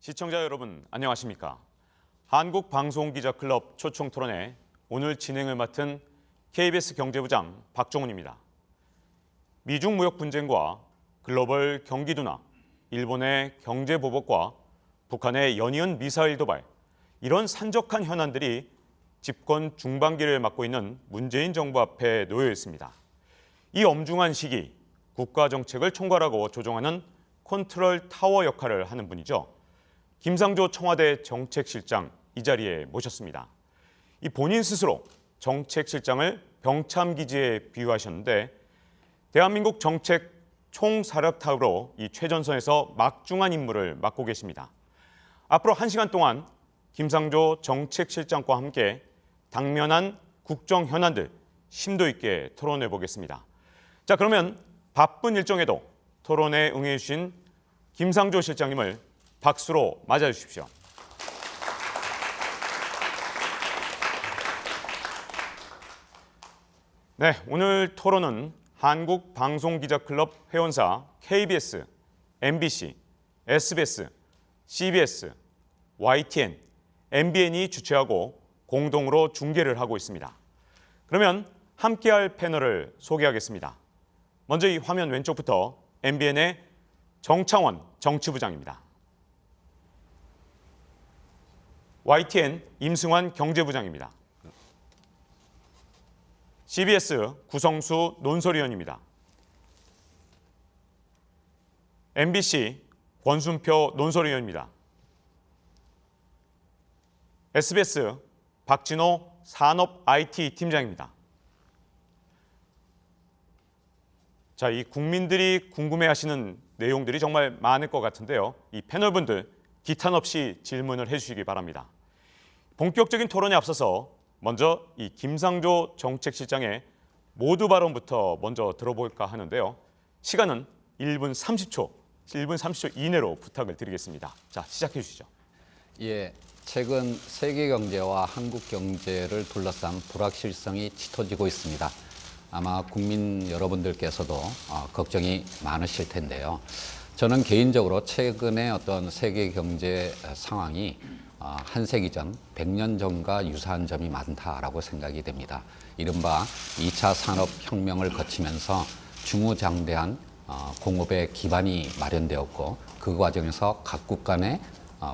시청자 여러분 안녕하십니까? 한국방송기자클럽 초청토론회 오늘 진행을 맡은 KBS 경제부장 박종훈입니다. 미중 무역 분쟁과 글로벌 경기 둔화, 일본의 경제 보복과 북한의 연이은 미사일 도발, 이런 산적한 현안들이 집권 중반기를 맞고 있는 문재인 정부 앞에 놓여 있습니다. 이 엄중한 시기, 국가 정책을 총괄하고 조정하는 컨트롤 타워 역할을 하는 분이죠. 김상조 청와대 정책실장 이 자리에 모셨습니다. 이 본인 스스로 정책실장을 병참기지에 비유하셨는데 대한민국 정책 총사령탑으로 이 최전선에서 막중한 임무를 맡고 계십니다. 앞으로 1시간 동안 김상조 정책실장과 함께 당면한 국정 현안들 심도 있게 토론해 보겠습니다. 자, 그러면 바쁜 일정에도 토론에 응해 주신 김상조 실장님을 박수로 맞아 주십시오. 네, 오늘 토론은 한국방송기자클럽 회원사 KBS, MBC, SBS, CBS, YTN, MBN이 주최하고 공동으로 중계를 하고 있습니다. 그러면 함께할 패널을 소개하겠습니다. 먼저 이 화면 왼쪽부터 MBN의 정창원 정치부장입니다. YTN 임승환 경제부장입니다. CBS 구성수 논설위원입니다. MBC 권순표 논설위원입니다. SBS 박진호 산업 IT 팀장입니다. 자, 이 국민들이 궁금해하시는 내용들이 정말 많을 것 같은데요. 이 패널분들 기탄 없이 질문을 해주시기 바랍니다. 본격적인 토론에 앞서서 먼저 이 김상조 정책실장의 모두 발언부터 먼저 들어볼까 하는데요. 시간은 1분 30초 이내로 부탁을 드리겠습니다. 자, 시작해 주시죠. 예, 최근 세계 경제와 한국 경제를 둘러싼 불확실성이 짙어지고 있습니다. 아마 국민 여러분들께서도 걱정이 많으실 텐데요. 저는 개인적으로 최근의 어떤 세계 경제 상황이 한 세기 전, 100년 전과 유사한 점이 많다라고 생각이 됩니다. 이른바 2차 산업혁명을 거치면서 중후장대한 공업의 기반이 마련되었고 그 과정에서 각국 간의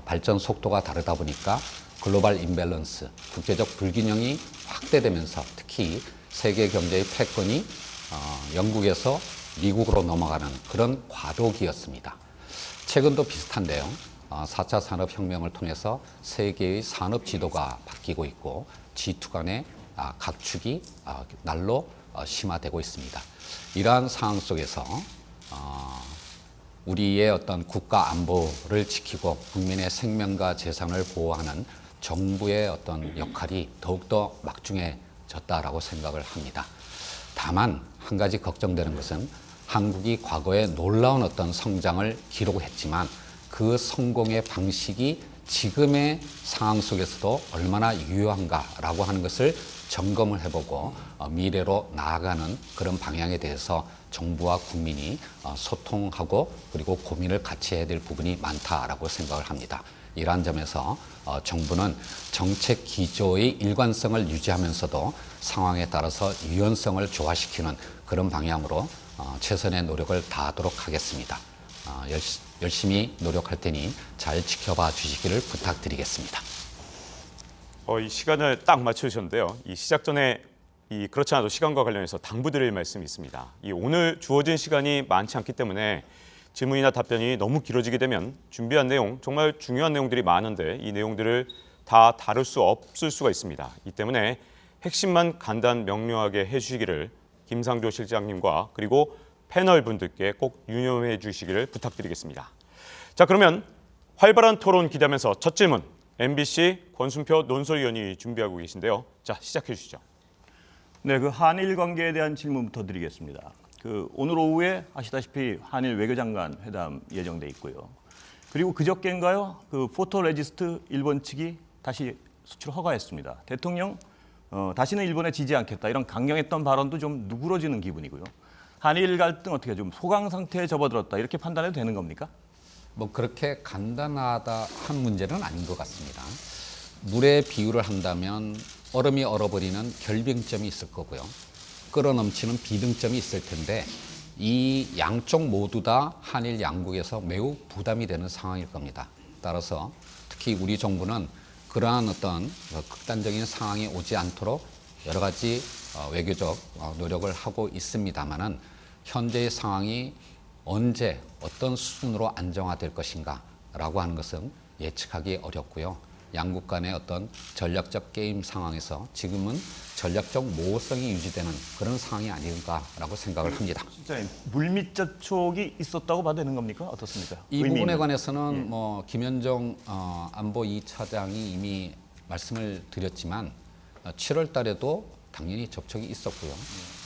발전 속도가 다르다 보니까 글로벌 임밸런스, 국제적 불균형이 확대되면서 특히 세계 경제의 패권이 영국에서 미국으로 넘어가는 그런 과도기였습니다. 최근도 비슷한데요. 4차 산업혁명을 통해서 세계의 산업 지도가 바뀌고 있고 G2 간의 각축이 날로 심화되고 있습니다. 이러한 상황 속에서 우리의 어떤 국가 안보를 지키고 국민의 생명과 재산을 보호하는 정부의 어떤 역할이 더욱더 막중해졌다라고 생각을 합니다. 다만 한 가지 걱정되는 것은 한국이 과거에 놀라운 어떤 성장을 기록했지만 그 성공의 방식이 지금의 상황 속에서도 얼마나 유효한가라고 하는 것을 점검을 해보고 미래로 나아가는 그런 방향에 대해서 정부와 국민이 소통하고 그리고 고민을 같이 해야 될 부분이 많다라고 생각을 합니다. 이러한 점에서 정부는 정책 기조의 일관성을 유지하면서도 상황에 따라서 유연성을 조화시키는 그런 방향으로 최선의 노력을 다하도록 하겠습니다. 열심히 노력할 테니 잘 지켜봐 주시기를 부탁드리겠습니다. 이 시간을 딱 맞추셨는데요. 이 시작 전에 그렇지 않아도 시간과 관련해서 당부드릴 말씀이 있습니다. 오늘 주어진 시간이 많지 않기 때문에 질문이나 답변이 너무 길어지게 되면 준비한 내용, 정말 중요한 내용들이 많은데 이 내용들을 다 다룰 수 없을 수가 있습니다. 이 때문에 핵심만 간단 명료하게 해주시기를 김상조 실장님과 그리고 패널 분들께 꼭 유념해 주시기를 부탁드리겠습니다. 자, 그러면 활발한 토론 기대하면서 첫 질문 MBC 권순표 논설위원이 준비하고 계신데요. 자, 시작해 주시죠. 네, 한일 관계에 대한 질문부터 드리겠습니다. 오늘 오후에 아시다시피 한일 외교장관 회담 예정돼 있고요. 그리고 그저께인가요? 포토레지스트 일본 측이 다시 수출 허가했습니다. 대통령 다시는 일본에 지지 않겠다 이런 강경했던 발언도 좀 누그러지는 기분이고요. 한일 갈등 어떻게 좀 소강 상태에 접어들었다 이렇게 판단해도 되는 겁니까? 뭐 그렇게 간단하다 한 문제는 아닌 것 같습니다. 물에 비유를 한다면 얼음이 얼어버리는 결빙점이 있을 거고요. 끓어넘치는 비등점이 있을 텐데 이 양쪽 모두 다 한일 양국에서 매우 부담이 되는 상황일 겁니다. 따라서 특히 우리 정부는 그러한 어떤 극단적인 상황이 오지 않도록 여러 가지 외교적 노력을 하고 있습니다만은 현재의 상황이 언제 어떤 수준으로 안정화될 것인가라고 하는 것은 예측하기 어렵고요. 양국 간의 어떤 전략적 게임 상황에서 지금은 전략적 모호성이 유지되는 그런 상황이 아닌가라고 생각을 합니다. 실장님, 물밑 접촉이 있었다고 봐도 되는 겁니까? 어떻습니까? 이 부분에 관해서는 뭐 김현정 안보 2차장이 이미 말씀을 드렸지만 7월 달에도 당연히 접촉이 있었고요.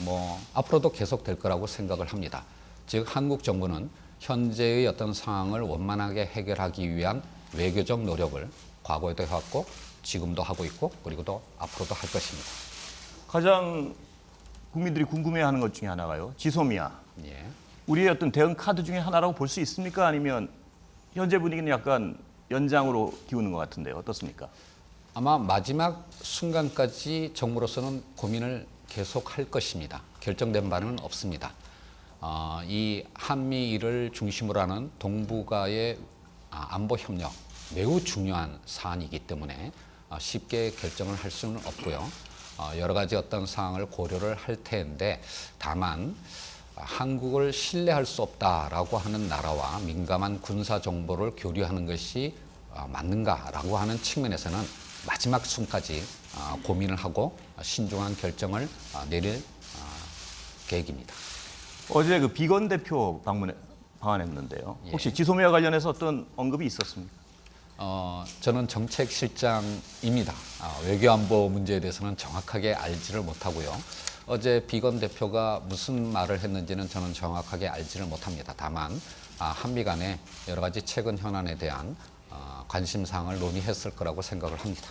뭐 앞으로도 계속될 거라고 생각을 합니다. 즉 한국 정부는 현재의 어떤 상황을 원만하게 해결하기 위한 외교적 노력을 과거에도 해왔고 지금도 하고 있고 그리고 또 앞으로도 할 것입니다. 가장 국민들이 궁금해하는 것 중에 하나가요. 지소미아. 예. 우리의 어떤 대응 카드 중에 하나라고 볼 수 있습니까? 아니면 현재 분위기는 약간 연장으로 기우는 것 같은데요. 어떻습니까? 아마 마지막 순간까지 정부로서는 고민을 계속할 것입니다. 결정된 바는 없습니다. 이 한미일을 중심으로 하는 동북아의 안보 협력 매우 중요한 사안이기 때문에 쉽게 결정을 할 수는 없고요. 여러 가지 어떤 사항을 고려를 할 텐데 다만 한국을 신뢰할 수 없다라고 하는 나라와 민감한 군사 정보를 교류하는 것이 맞는가라고 하는 측면에서는 마지막 순까지 고민을 하고 신중한 결정을 내릴 계획입니다. 어제 그 비건 대표 방한했는데요. 혹시 예. 지소미아 관련해서 어떤 언급이 있었습니까? 저는 정책실장입니다. 외교안보 문제에 대해서는 정확하게 알지를 못하고요. 어제 비건 대표가 무슨 말을 했는지는 저는 정확하게 알지를 못합니다. 다만 한미 간에 여러 가지 최근 현안에 대한 관심사항을 논의했을 거라고 생각을 합니다.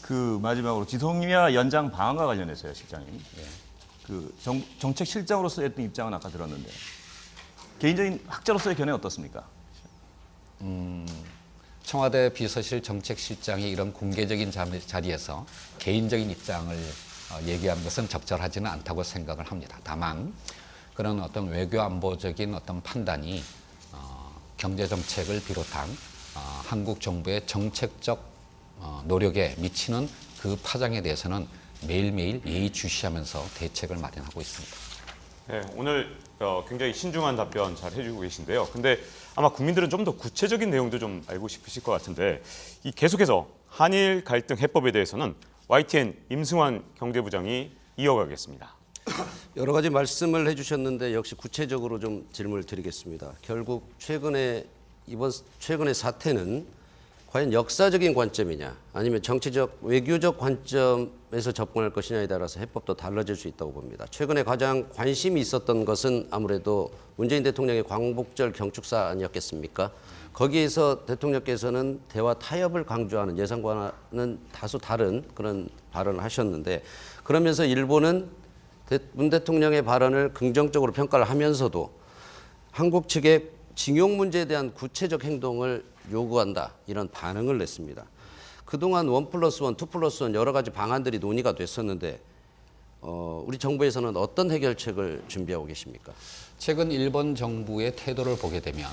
그 마지막으로 지소미아 연장 방한과 관련해서요, 실장님. 예. 그 정책실장으로서의 어떤 입장은 아까 들었는데 개인적인 학자로서의 견해는 어떻습니까? 청와대 비서실 정책실장이 이런 공개적인 자리에서 개인적인 입장을 얘기하는 것은 적절하지는 않다고 생각을 합니다. 다만 그런 어떤 외교안보적인 어떤 판단이 경제정책을 비롯한 한국 정부의 정책적 노력에 미치는 그 파장에 대해서는 매일매일 예의주시하면서 대책을 마련하고 있습니다. 네, 오늘 굉장히 신중한 답변 잘 해주고 계신데요. 근데 아마 국민들은 좀 더 구체적인 내용도 좀 알고 싶으실 것 같은데 이 계속해서 한일 갈등 해법에 대해서는 YTN 임승환 경제부장이 이어가겠습니다. 여러 가지 말씀을 해주셨는데 역시 구체적으로 좀 질문을 드리겠습니다. 결국 최근의 사태는 과연 역사적인 관점이냐 아니면 정치적 외교적 관점에서 접근할 것이냐에 따라서 해법도 달라질 수 있다고 봅니다. 최근에 가장 관심이 있었던 것은 아무래도 문재인 대통령의 광복절 경축사 아니었겠습니까? 거기에서 대통령께서는 대화 타협을 강조하는 예상과는 다소 다른 그런 발언을 하셨는데 그러면서 일본은 문 대통령의 발언을 긍정적으로 평가를 하면서도 한국 측의 징용 문제에 대한 구체적 행동을 요구한다 이런 반응을 냈습니다. 그동안 1+1, 2+1 여러 가지 방안들이 논의가 됐었는데 우리 정부에서는 어떤 해결책을 준비하고 계십니까? 최근 일본 정부의 태도를 보게 되면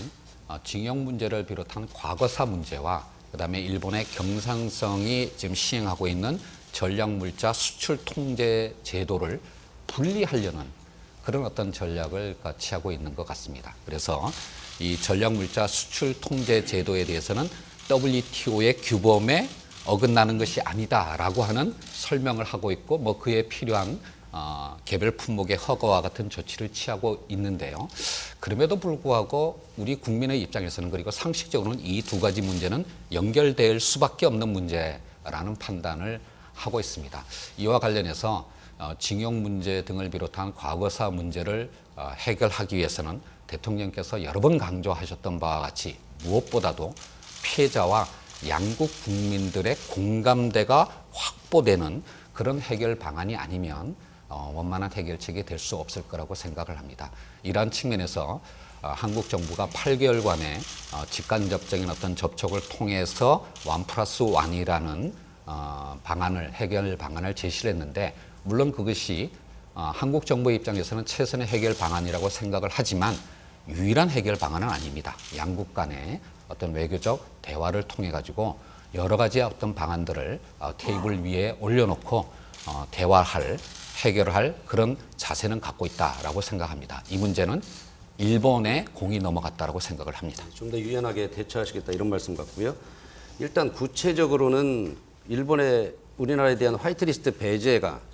징용 문제를 비롯한 과거사 문제와 그다음에 일본의 경상성이 지금 시행하고 있는 전략물자 수출 통제 제도를 분리하려는 그런 어떤 전략을 취하고 있는 것 같습니다. 그래서 이 전략물자 수출 통제 제도에 대해서는 WTO의 규범에 어긋나는 것이 아니다라고 하는 설명을 하고 있고 뭐 그에 필요한 개별 품목의 허가와 같은 조치를 취하고 있는데요. 그럼에도 불구하고 우리 국민의 입장에서는 그리고 상식적으로는 이 두 가지 문제는 연결될 수밖에 없는 문제라는 판단을 하고 있습니다. 이와 관련해서 징용 문제 등을 비롯한 과거사 문제를 해결하기 위해서는 대통령께서 여러 번 강조하셨던 바와 같이 무엇보다도 피해자와 양국 국민들의 공감대가 확보되는 그런 해결 방안이 아니면 원만한 해결책이 될 수 없을 거라고 생각을 합니다. 이러한 측면에서 한국 정부가 8개월간의 직간접적인 어떤 접촉을 통해서 1+1이라는 해결 방안을 제시를 했는데, 물론 그것이 한국 정부의 입장에서는 최선의 해결 방안이라고 생각을 하지만 유일한 해결 방안은 아닙니다. 양국 간의 어떤 외교적 대화를 통해 가지고 여러 가지 어떤 방안들을 테이블 위에 올려놓고 대화할, 해결할 그런 자세는 갖고 있다라고 생각합니다. 이 문제는 일본의 공이 넘어갔다라고 생각을 합니다. 좀 더 유연하게 대처하시겠다 이런 말씀 같고요. 일단 구체적으로는 일본의 우리나라에 대한 화이트리스트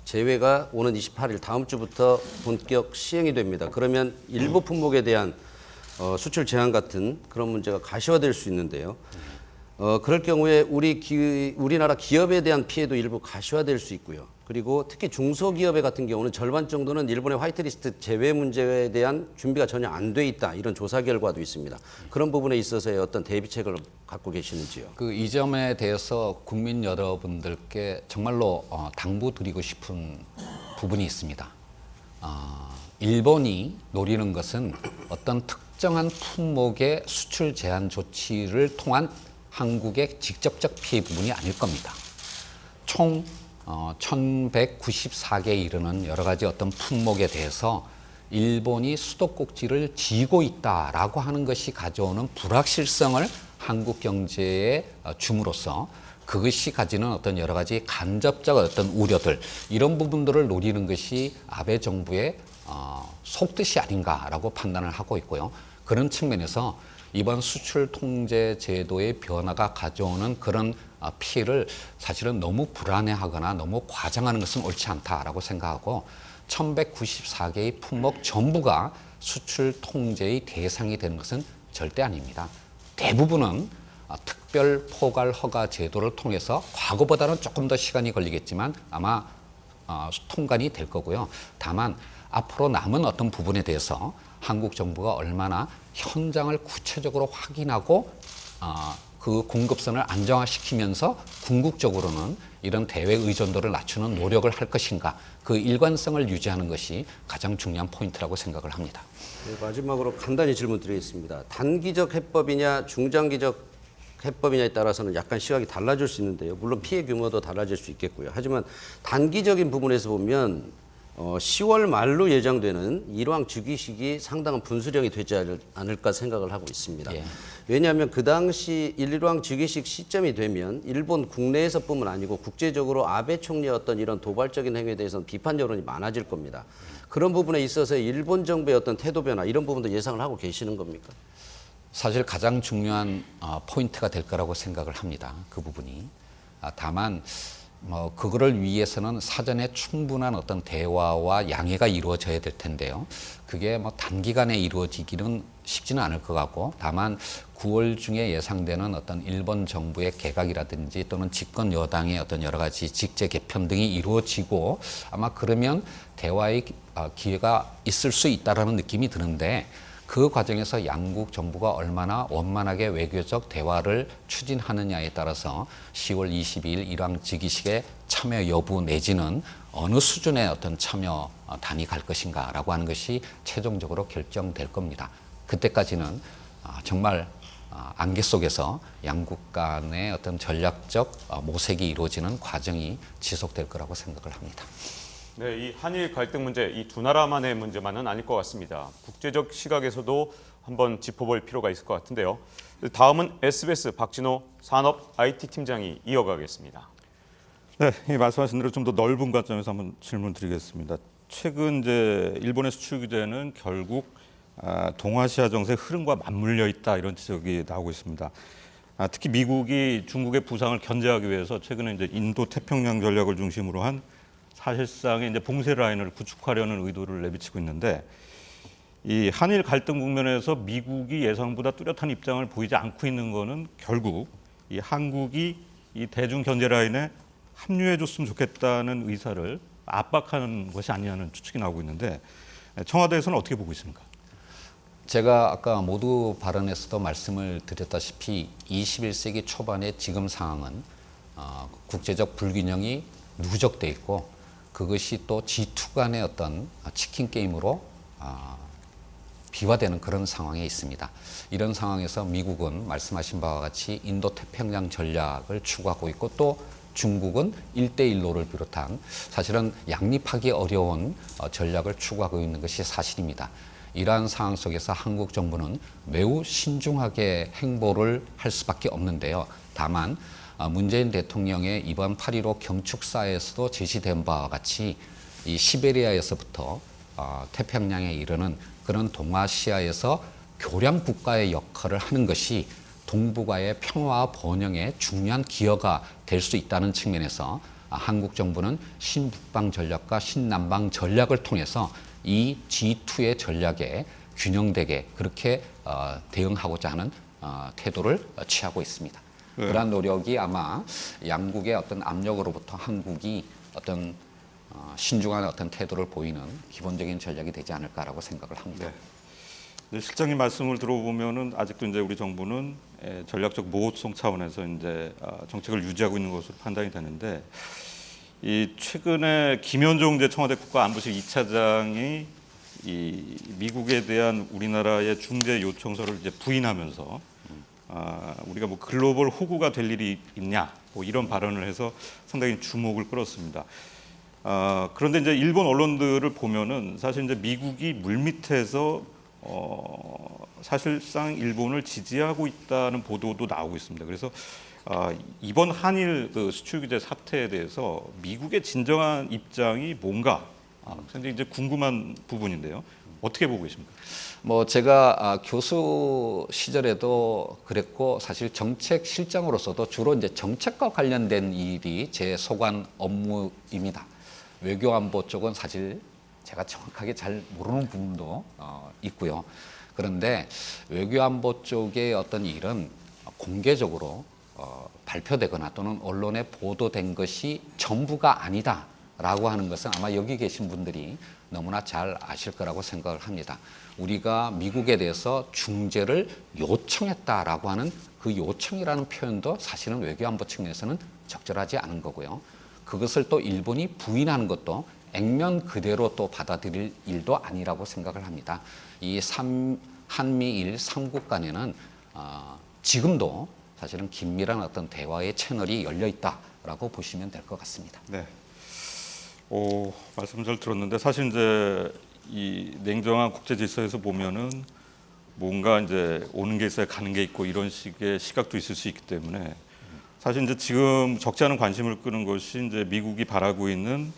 제외가 오는 28일 다음 주부터 본격 시행이 됩니다. 그러면 일부 품목에 대한 수출 제한 같은 그런 문제가 가시화될 수 있는데요. 그럴 경우에 우리나라 기업에 대한 피해도 일부 가시화될 수 있고요. 그리고 특히 중소기업의 같은 경우는 절반 정도는 일본의 화이트리스트 제외 문제에 대한 준비가 전혀 안 돼 있다, 이런 조사 결과도 있습니다. 그런 부분에 있어서의 어떤 대비책을 갖고 계시는지요? 이 점에 대해서 국민 여러분들께 정말로 당부드리고 싶은 부분이 있습니다. 일본이 노리는 것은 어떤 특정한 품목의 수출 제한 조치를 통한 한국의 직접적 피해 부분이 아닐 겁니다. 총 1194개에 이르는 여러 가지 어떤 품목에 대해서 일본이 수도꼭지를 쥐고 있다라고 하는 것이 가져오는 불확실성을 한국 경제에 줌으로써 그것이 가지는 어떤 여러 가지 간접적 어떤 우려들, 이런 부분들을 노리는 것이 아베 정부의 속뜻이 아닌가라고 판단을 하고 있고요. 그런 측면에서 이번 수출 통제 제도의 변화가 가져오는 그런 피해를 사실은 너무 불안해하거나 너무 과장하는 것은 옳지 않다라고 생각하고, 1194개의 품목 전부가 수출 통제의 대상이 되는 것은 절대 아닙니다. 대부분은 특별 포괄 허가 제도를 통해서 과거보다는 조금 더 시간이 걸리겠지만 아마 통관이 될 거고요. 다만 앞으로 남은 어떤 부분에 대해서 한국 정부가 얼마나 현장을 구체적으로 확인하고 그 공급선을 안정화시키면서 궁극적으로는 이런 대외 의존도를 낮추는 노력을 할 것인가, 그 일관성을 유지하는 것이 가장 중요한 포인트라고 생각을 합니다. 네, 마지막으로 간단히 질문 드리겠습니다. 단기적 해법이냐 중장기적 해법이냐에 따라서는 약간 시각이 달라질 수 있는데요. 물론 피해 규모도 달라질 수 있겠고요. 하지만 단기적인 부분에서 보면 10월 말로 예정되는 일왕 즉위식이 상당한 분수령이 되지 않을까 생각을 하고 있습니다. 예. 왜냐하면 그 당시 일왕 즉위식 시점이 되면 일본 국내에서뿐만 아니고 국제적으로 아베 총리의 어떤 이런 도발적인 행위에 대해서는 비판 여론이 많아질 겁니다. 그런 부분에 있어서 일본 정부의 어떤 태도 변화, 이런 부분도 예상을 하고 계시는 겁니까? 사실 가장 중요한 포인트가 될 거라고 생각을 합니다. 그 부분이. 다만 그거를 위해서는 사전에 충분한 어떤 대화와 양해가 이루어져야 될 텐데요. 그게 단기간에 이루어지기는 쉽지는 않을 것 같고, 다만 9월 중에 예상되는 어떤 일본 정부의 개각이라든지 또는 집권 여당의 어떤 여러 가지 직제 개편 등이 이루어지고 아마 그러면 대화의 기회가 있을 수 있다라는 느낌이 드는데, 그 과정에서 양국 정부가 얼마나 원만하게 외교적 대화를 추진하느냐에 따라서 10월 22일 일왕 즉위식에 참여 여부 내지는 어느 수준의 어떤 참여 단이 갈 것인가라고 하는 것이 최종적으로 결정될 겁니다. 그때까지는 정말 안개 속에서 양국 간의 어떤 전략적 모색이 이루어지는 과정이 지속될 거라고 생각을 합니다. 네, 이 한일 갈등 문제, 이 두 나라만의 문제만은 아닐 것 같습니다. 국제적 시각에서도 한번 짚어볼 필요가 있을 것 같은데요. 다음은 SBS 박진호 산업 IT 팀장이 이어가겠습니다. 네, 말씀하신 대로 좀 더 넓은 관점에서 한번 질문드리겠습니다. 최근 이제 일본의 수출 규제는 결국 동아시아 정세의 흐름과 맞물려 있다, 이런 지적이 나오고 있습니다. 특히 미국이 중국의 부상을 견제하기 위해서 최근에 이제 인도 태평양 전략을 중심으로 한 사실상의 이제 봉쇄 라인을 구축하려는 의도를 내비치고 있는데, 이 한일 갈등 국면에서 미국이 예상보다 뚜렷한 입장을 보이지 않고 있는 것은 결국 이 한국이 이 대중 견제 라인에 합류해줬으면 좋겠다는 의사를 압박하는 것이 아니냐는 추측이 나오고 있는데, 청와대에서는 어떻게 보고 있습니까? 제가 아까 모두 발언에서도 말씀을 드렸다시피 21세기 초반의 지금 상황은 국제적 불균형이 누적돼 있고, 그것이 또 G2 간의 어떤 치킨 게임으로 비화되는 그런 상황에 있습니다. 이런 상황에서 미국은 말씀하신 바와 같이 인도 태평양 전략을 추구하고 있고 또 중국은 1대1로를 비롯한 사실은 양립하기 어려운 전략을 추구하고 있는 것이 사실입니다. 이러한 상황 속에서 한국 정부는 매우 신중하게 행보를 할 수밖에 없는데요. 다만 문재인 대통령의 이번 8.15 경축사에서도 제시된 바와 같이 이 시베리아에서부터 태평양에 이르는 그런 동아시아에서 교량 국가의 역할을 하는 것이 동북아의 평화와 번영에 중요한 기여가 될 수 있다는 측면에서 한국 정부는 신북방 전략과 신남방 전략을 통해서 이 G2의 전략에 균형되게 그렇게 대응하고자 하는 태도를 취하고 있습니다. 네. 그러한 노력이 아마 양국의 어떤 압력으로부터 한국이 어떤 신중한 어떤 태도를 보이는 기본적인 전략이 되지 않을까라고 생각을 합니다. 네, 실장님 말씀을 들어보면은 아직도 이제 우리 정부는 전략적 모호성 차원에서 이제 정책을 유지하고 있는 것으로 판단이 되는데, 이 최근에 김현종 이제 청와대 국가안보실 2차장이 이 미국에 대한 우리나라의 중재 요청서를 이제 부인하면서 우리가 뭐 글로벌 호구가 될 일이 있냐 뭐 이런 발언을 해서 상당히 주목을 끌었습니다. 그런데 이제 일본 언론들을 보면은 사실 이제 미국이 물밑에서 사실상 일본을 지지하고 있다는 보도도 나오고 있습니다. 그래서 이번 한일 그 수출 규제 사태에 대해서 미국의 진정한 입장이 뭔가 굉장히 이제 궁금한 부분인데요. 어떻게 보고 계십니까? 뭐 제가 교수 시절에도 그랬고 사실 정책 실장으로서도 주로 이제 정책과 관련된 일이 제 소관 업무입니다. 외교안보 쪽은 사실 제가 정확하게 잘 모르는 부분도 있고요. 그런데 외교안보 쪽의 어떤 일은 공개적으로 발표되거나 또는 언론에 보도된 것이 전부가 아니다라고 하는 것은 아마 여기 계신 분들이 너무나 잘 아실 거라고 생각을 합니다. 우리가 미국에 대해서 중재를 요청했다라고 하는 그 요청이라는 표현도 사실은 외교안보 측면에서는 적절하지 않은 거고요. 그것을 또 일본이 부인하는 것도 액면 그대로 또 받아들일 일도 아니라고 생각을 합니다. 이 한미일 3국 간에는 지금도 사실은 긴밀한 어떤 대화의 채널이 열려 있다라고 보시면 될 것 같습니다. 네. 말씀 잘 들었는데 사실 이제 이 냉정한 국제 질서에서 보면은 뭔가 이제 오는 게 있어야 가는 게 있고 이런 식의 시각도 있을 수 있기 때문에 사실 이제 지금 적지 않은 관심을 끄는 것이 이제 미국이 바라고 있는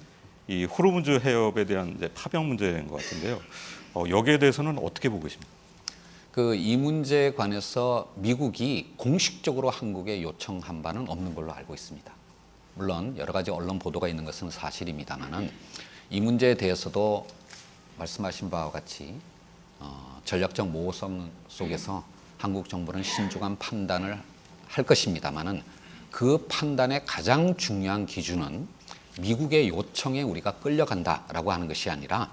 이 호르무즈 해협에 대한 이제 파병 문제인 것 같은데요. 여기에 대해서는 어떻게 보고 계십니까? 이 문제에 관해서 미국이 공식적으로 한국에 요청한 바는 없는 걸로 알고 있습니다. 물론 여러 가지 언론 보도가 있는 것은 사실입니다만은 이 문제에 대해서도 말씀하신 바와 같이 전략적 모호성 속에서 한국 정부는 신중한 판단을 할 것입니다만은 그 판단의 가장 중요한 기준은 미국의 요청에 우리가 끌려간다라고 하는 것이 아니라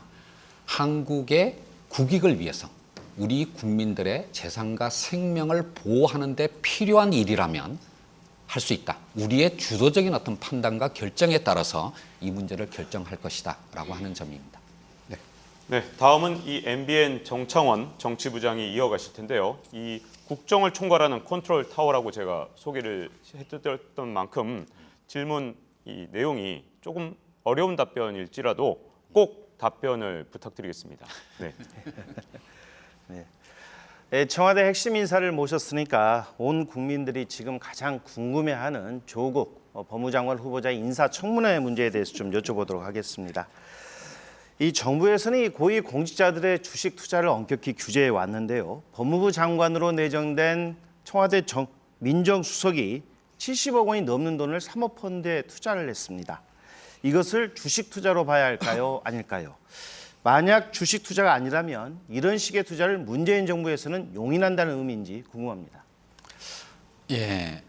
한국의 국익을 위해서 우리 국민들의 재산과 생명을 보호하는 데 필요한 일이라면 할 수 있다. 우리의 주도적인 어떤 판단과 결정에 따라서 이 문제를 결정할 것이다 라고 하는 점입니다. 네, 다음은 이 MBN 정창원 정치부장이 이어가실 텐데요. 이 국정을 총괄하는 컨트롤 타워라고 제가 소개를 해드렸던 만큼 질문 이 내용이 조금 어려운 답변일지라도 꼭 답변을 부탁드리겠습니다. 네. 네, 청와대 핵심 인사를 모셨으니까 온 국민들이 지금 가장 궁금해하는 조국 법무장관 후보자의 인사청문회 문제에 대해서 좀 여쭤보도록 하겠습니다. 이 정부에서는 이 고위 공직자들의 주식 투자를 엄격히 규제해 왔는데요. 법무부 장관으로 내정된 청와대 민정수석이 70억 원이 넘는 돈을 사모펀드에 투자를 했습니다. 이것을 주식 투자로 봐야 할까요? 아닐까요? 만약 주식 투자가 아니라면 이런 식의 투자를 문재인 정부에서는 용인한다는 의미인지 궁금합니다. 예,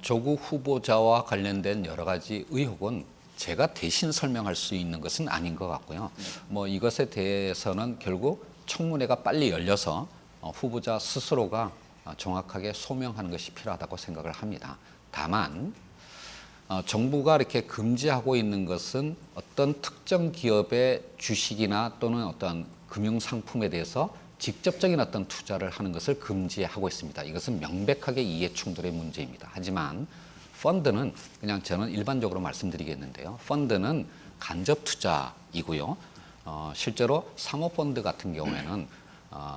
조국 후보자와 관련된 여러 가지 의혹은 제가 대신 설명할 수 있는 것은 아닌 것 같고요. 뭐 이것에 대해서는 결국 청문회가 빨리 열려서 후보자 스스로가 정확하게 소명하는 것이 필요하다고 생각을 합니다. 다만 정부가 이렇게 금지하고 있는 것은 어떤 특정 기업의 주식이나 또는 어떤 금융 상품에 대해서 직접적인 어떤 투자를 하는 것을 금지하고 있습니다. 이것은 명백하게 이해 충돌의 문제입니다. 하지만 펀드는 그냥 저는 일반적으로 말씀드리겠는데요. 펀드는 간접 투자이고요. 실제로 사모펀드 같은 경우에는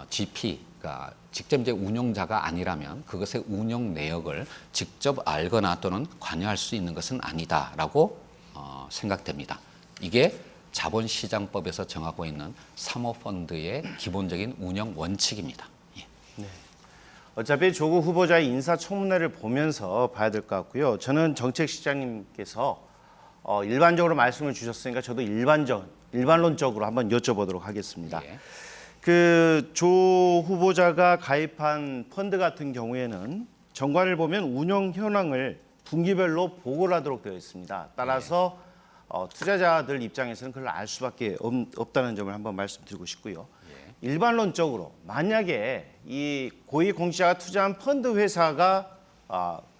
GP가 직접 이제 운용자가 아니라면 그것의 운용 내역을 직접 알거나 또는 관여할 수 있는 것은 아니다라고 생각됩니다. 이게 자본시장법에서 정하고 있는 사모펀드의 기본적인 운영 원칙입니다. 예. 어차피 조국 후보자의 인사청문회를 보면서 봐야 될 것 같고요. 저는 정책시장님께서 일반적으로 말씀을 주셨으니까 저도 일반론적으로 한번 여쭤보도록 하겠습니다. 예. 그 조 후보자가 가입한 펀드 같은 경우에는 정관을 보면 운영 현황을 분기별로 보고를 하도록 되어 있습니다. 따라서 투자자들 입장에서는 그걸 알 수밖에 없다는 점을 한번 말씀드리고 싶고요. 일반론적으로 만약에 이 고위공직자가 투자한 펀드 회사가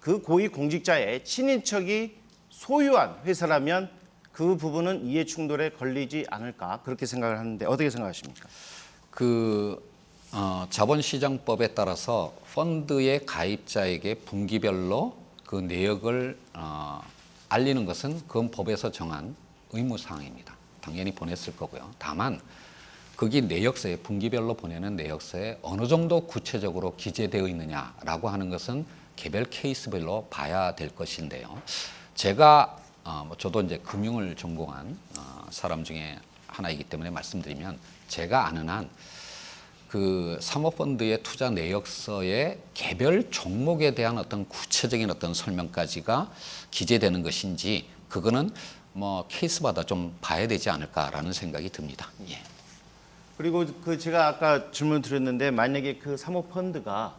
그 고위공직자의 친인척이 소유한 회사라면 그 부분은 이해충돌에 걸리지 않을까 그렇게 생각을 하는데 어떻게 생각하십니까? 자본시장법에 따라서 펀드의 가입자에게 분기별로 그 내역을 알리는 것은 그건 법에서 정한 의무사항입니다. 당연히 보냈을 거고요. 다만 거기 내역서에 분기별로 보내는 내역서에 어느 정도 구체적으로 기재되어 있느냐라고 하는 것은 개별 케이스별로 봐야 될 것인데요. 제가 저도 이제 금융을 전공한 사람 중에 하나이기 때문에 말씀드리면 제가 아는 한 그 사모펀드의 투자 내역서의 개별 종목에 대한 어떤 구체적인 어떤 설명까지가 기재되는 것인지 그거는 뭐 케이스마다 좀 봐야 되지 않을까라는 생각이 듭니다. 예. 그리고 그 제가 아까 질문 드렸는데 만약에 그 사모펀드가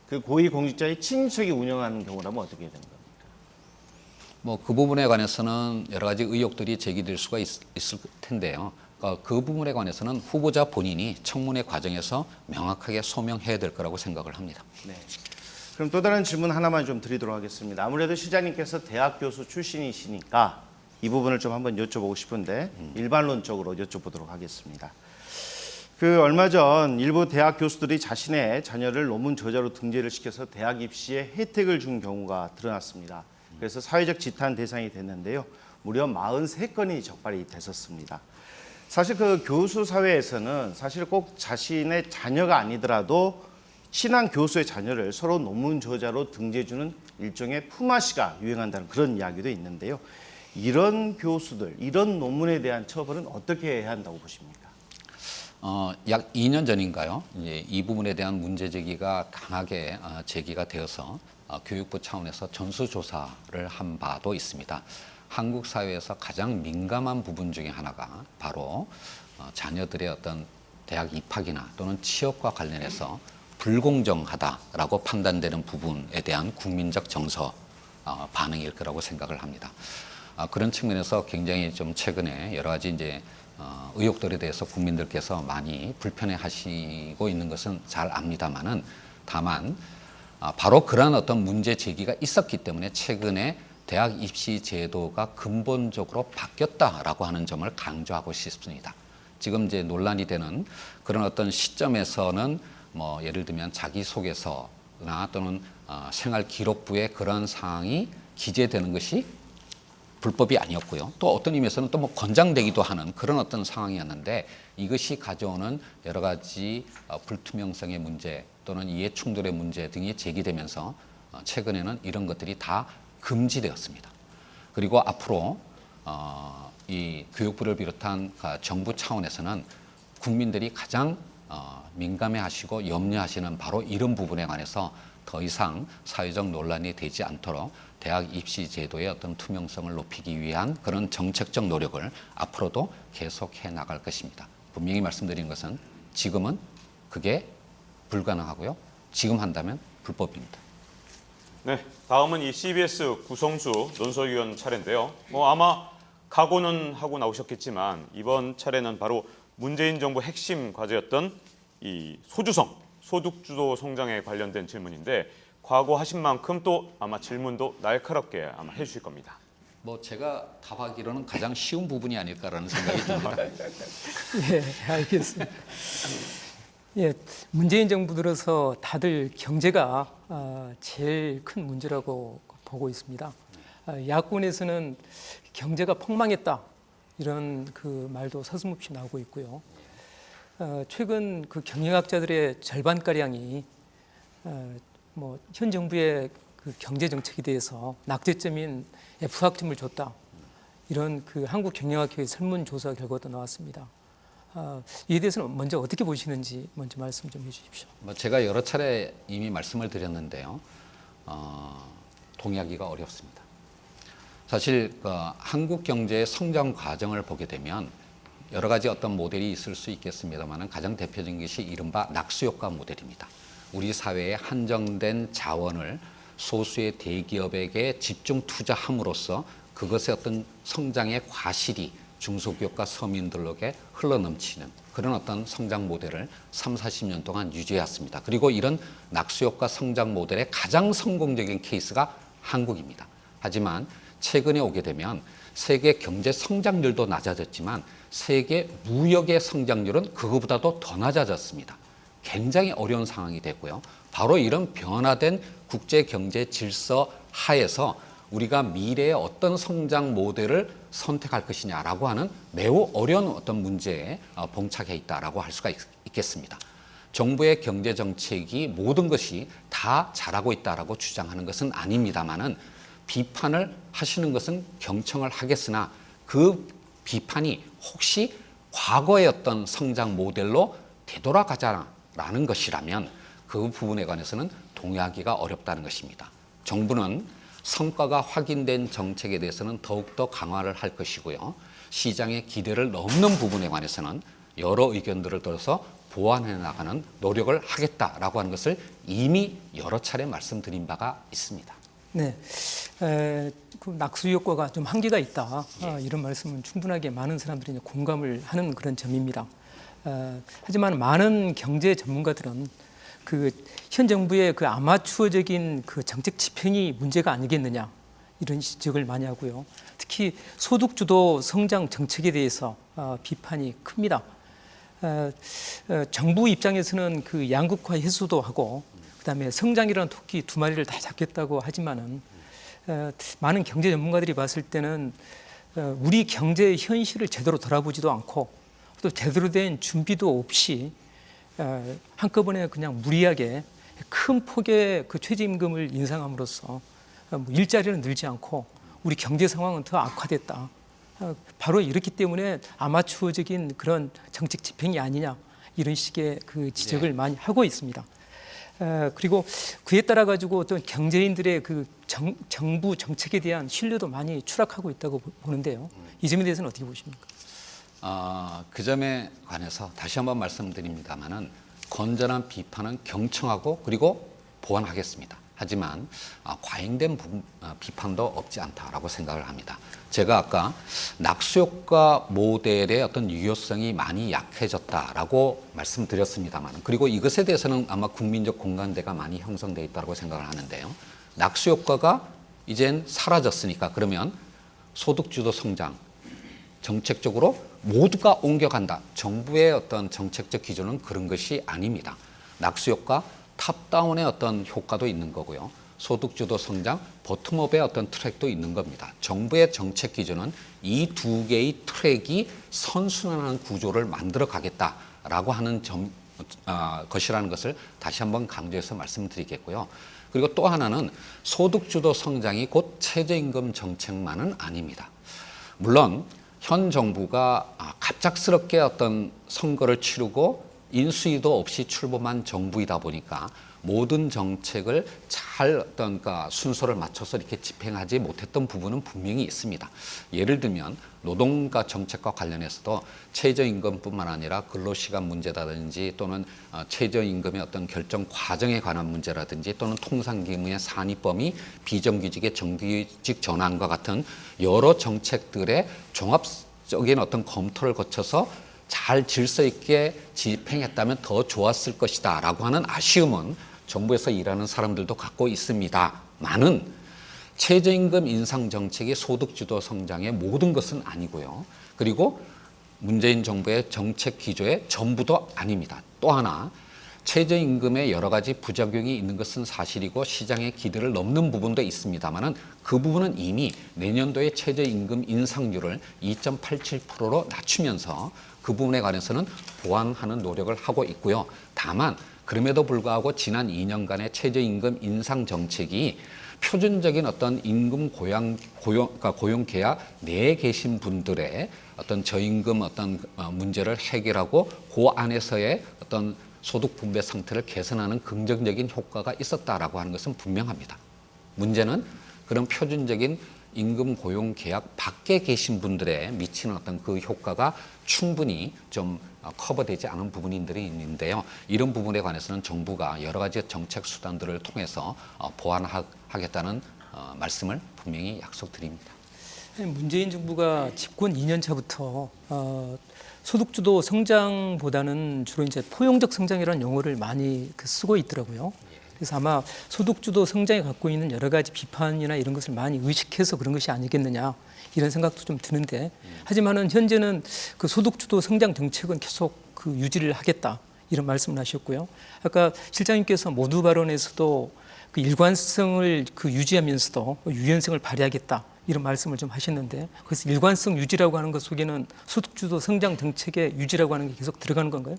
그 고위공직자의 친인척이 운영하는 경우라면 어떻게 되는 겁니까? 뭐 그 부분에 관해서는 여러 가지 의혹들이 제기될 수가 있을 텐데요. 그 부분에 관해서는 후보자 본인이 청문회 과정에서 명확하게 소명해야 될 거라고 생각을 합니다. 네. 그럼 또 다른 질문 하나만 좀 드리도록 하겠습니다. 아무래도 시장님께서 대학 교수 출신이시니까 이 부분을 좀 한번 여쭤보고 싶은데 일반론적으로 여쭤보도록 하겠습니다. 그 얼마 전 일부 대학 교수들이 자신의 자녀를 논문 저자로 등재를 시켜서 대학 입시에 혜택을 준 경우가 드러났습니다. 그래서 사회적 지탄 대상이 됐는데요. 무려 43건이 적발이 됐었습니다. 사실 그 교수 사회에서는 사실 꼭 자신의 자녀가 아니더라도 친한 교수의 자녀를 서로 논문 저자로 등재해주는 일종의 품앗이가 유행한다는 그런 이야기도 있는데요. 이런 교수들, 이런 논문에 대한 처벌은 어떻게 해야 한다고 보십니까? 약 2년 전인가요? 이제 이 부분에 대한 문제 제기가 강하게 제기가 되어서 교육부 차원에서 전수조사를 한 바도 있습니다. 한국 사회에서 가장 민감한 부분 중에 하나가 바로 자녀들의 어떤 대학 입학이나 또는 취업과 관련해서 불공정하다라고 판단되는 부분에 대한 국민적 정서 반응일 거라고 생각을 합니다. 그런 측면에서 굉장히 좀 최근에 여러 가지 이제 의혹들에 대해서 국민들께서 많이 불편해하시고 있는 것은 잘 압니다만은 다만 바로 그러한 어떤 문제 제기가 있었기 때문에 최근에 대학 입시 제도가 근본적으로 바뀌었다라고 하는 점을 강조하고 싶습니다. 지금 이제 논란이 되는 그런 어떤 시점에서는 뭐 예를 들면 자기소개서나 또는 생활기록부에 그런 사항이 기재되는 것이 불법이 아니었고요. 또 어떤 의미에서는 또 뭐 권장되기도 하는 그런 어떤 상황이었는데 이것이 가져오는 여러 가지 불투명성의 문제 또는 이해 충돌의 문제 등이 제기되면서 최근에는 이런 것들이 다 금지되었습니다. 그리고 앞으로 이 교육부를 비롯한 정부 차원에서는 국민들이 가장 민감해하시고 염려하시는 바로 이런 부분에 관해서 더 이상 사회적 논란이 되지 않도록 대학 입시 제도의 어떤 투명성을 높이기 위한 그런 정책적 노력을 앞으로도 계속해 나갈 것입니다. 분명히 말씀드린 것은 지금은 그게 불가능하고요. 지금 한다면 불법입니다. 네, 다음은 이 CBS 구성수 논설위원 차례인데요. 아마 각오는 하고 나오셨겠지만 이번 차례는 바로 문재인 정부 핵심 과제였던 이 소주성, 소득주도 성장에 관련된 질문인데 각오하신 만큼 또 아마 질문도 날카롭게 아마 해주실 겁니다. 뭐 제가 답하기로는 가장 쉬운 부분이 아닐까라는 생각이 듭니다. 예, 알겠습니다. 예, 문재인 정부 들어서 다들 경제가 제일 큰 문제라고 보고 있습니다. 야권에서는 경제가 폭망했다 이런 그 말도 서슴없이 나오고 있고요. 최근 그 경영학자들의 절반 가량이 뭐 현 정부의 그 경제 정책에 대해서 낙제점인 F학점을 줬다 이런 그 한국 경영학회 설문조사 결과도 나왔습니다. 이에 대해서는 먼저 어떻게 보시는지 먼저 말씀 좀 해주십시오. 제가 여러 차례 이미 말씀을 드렸는데요. 동의하기가 어렵습니다. 사실 한국 경제의 성장 과정을 보게 되면 여러 가지 어떤 모델이 있을 수 있겠습니다만 가장 대표적인 것이 이른바 낙수효과 모델입니다. 우리 사회의 한정된 자원을 소수의 대기업에게 집중 투자함으로써 그것의 어떤 성장의 과실이 중소기업과 서민들에게 흘러넘치는 그런 어떤 성장 모델을 30-40년 동안 유지해왔습니다. 그리고 이런 낙수효과 성장 모델의 가장 성공적인 케이스가 한국입니다. 하지만 최근에 오게 되면 세계 경제 성장률도 낮아졌지만 세계 무역의 성장률은 그거보다도 더 낮아졌습니다. 굉장히 어려운 상황이 됐고요. 바로 이런 변화된 국제 경제 질서 하에서 우리가 미래의 어떤 성장 모델을 선택할 것이냐라고 하는 매우 어려운 어떤 문제에 봉착해 있다라고 할 수가 있겠습니다. 정부의 경제 정책이 모든 것이 다 잘하고 있다라고 주장하는 것은 아닙니다만은 비판을 하시는 것은 경청을 하겠으나 그 비판이 혹시 과거의 어떤 성장 모델로 되돌아가자라는 것이라면 그 부분에 관해서는 동의하기가 어렵다는 것입니다. 정부는 성과가 확인된 정책에 대해서는 더욱더 강화를 할 것이고요. 시장의 기대를 넘는 부분에 관해서는 여러 의견들을 들어서 보완해 나가는 노력을 하겠다라고 하는 것을 이미 여러 차례 말씀드린 바가 있습니다. 네, 그 낙수 효과가 좀 한계가 있다. 이런 말씀은 충분하게 많은 사람들이 이제 공감을 하는 그런 점입니다. 하지만 많은 경제 전문가들은 그 현 정부의 그 아마추어적인 그 정책 집행이 문제가 아니겠느냐 이런 지적을 많이 하고요. 특히 소득주도 성장 정책에 대해서 비판이 큽니다. 정부 입장에서는 그 양극화 해소도 하고 그다음에 성장이라는 토끼 두 마리를 다 잡겠다고 하지만은 많은 경제 전문가들이 봤을 때는 우리 경제의 현실을 제대로 돌아보지도 않고 또 제대로 된 준비도 없이 한꺼번에 그냥 무리하게 큰 폭의 그 최저임금을 인상함으로써 일자리는 늘지 않고 우리 경제 상황은 더 악화됐다. 바로 이렇기 때문에 아마추어적인 그런 정책 집행이 아니냐 이런 식의 그 지적을 많이 하고 있습니다. 그리고 그에 따라 가지고 어떤 경제인들의 그 정부 정책에 대한 신뢰도 많이 추락하고 있다고 보는데요. 이 점에 대해서는 어떻게 보십니까? 그 점에 관해서 다시 한번 말씀드립니다만은 건전한 비판은 경청하고 그리고 보완하겠습니다. 하지만 과잉된 비판도 없지 않다라고 생각을 합니다. 제가 아까 낙수효과 모델의 어떤 유효성이 많이 약해졌다라고 말씀드렸습니다만 그리고 이것에 대해서는 아마 국민적 공감대가 많이 형성되어 있다고 생각을 하는데요. 낙수효과가 이젠 사라졌으니까 그러면 소득주도 성장 정책적으로 모두가 옮겨간다. 정부의 어떤 정책적 기조는 그런 것이 아닙니다. 낙수효과 탑다운의 어떤 효과도 있는 거고요. 소득주도 성장, 버텀업의 어떤 트랙도 있는 겁니다. 정부의 정책 기조는 이 두 개의 트랙이 선순환하는 구조를 만들어 가겠다라고 하는 것이라는 것을 다시 한번 강조해서 말씀드리겠고요. 그리고 또 하나는 소득주도 성장이 곧 최저임금 정책만은 아닙니다. 물론 현 정부가 갑작스럽게 어떤 선거를 치르고 인수위도 없이 출범한 정부이다 보니까 모든 정책을 잘 어떤 순서를 맞춰서 이렇게 집행하지 못했던 부분은 분명히 있습니다. 예를 들면 노동과 정책과 관련해서도 최저임금뿐만 아니라 근로시간 문제라든지 또는 최저임금의 어떤 결정 과정에 관한 문제라든지 또는 통상기금의 산입범위, 비정규직의 정규직 전환과 같은 여러 정책들의 종합적인 어떤 검토를 거쳐서 잘 질서 있게 집행했다면 더 좋았을 것이다 라고 하는 아쉬움은 정부에서 일하는 사람들도 갖고 있습니다만은 최저임금 인상 정책이 소득주도 성장의 모든 것은 아니고요. 그리고 문재인 정부의 정책 기조의 전부도 아닙니다. 또 하나 최저임금에 여러 가지 부작용이 있는 것은 사실이고 시장의 기대를 넘는 부분도 있습니다만은 그 부분은 이미 내년도에 최저임금 인상률을 2.87%로 낮추면서 그 부분에 관해서는 보완하는 노력을 하고 있고요. 다만 그럼에도 불구하고 지난 2년간의 최저임금 인상 정책이 표준적인 어떤 임금 고용 계약 내에 계신 분들의 어떤 저임금 어떤 문제를 해결하고 그 안에서의 어떤 소득 분배 상태를 개선하는 긍정적인 효과가 있었다라고 하는 것은 분명합니다. 문제는 그런 표준적인 임금 고용 계약 밖에 계신 분들에 미치는 어떤 그 효과가 충분히 좀 커버되지 않은 부분들이 있는데요. 이런 부분에 관해서는 정부가 여러 가지 정책 수단들을 통해서 보완하겠다는 말씀을 분명히 약속드립니다. 문재인 정부가 집권 2년 차부터 소득주도 성장보다는 주로 이제 포용적 성장이라는 용어를 많이 쓰고 있더라고요. 그래서 아마 소득주도 성장이 갖고 있는 여러 가지 비판이나 이런 것을 많이 의식해서 그런 것이 아니겠느냐 이런 생각도 좀 드는데, 하지만은 현재는 그 소득주도 성장 정책은 계속 그 유지를 하겠다 이런 말씀을 하셨고요. 아까 실장님께서 모두 발언에서도 그 일관성을 그 유지하면서도 유연성을 발휘하겠다 이런 말씀을 좀 하셨는데, 그래서 일관성 유지라고 하는 것 속에는 소득주도 성장 정책의 유지라고 하는 게 계속 들어가는 건가요?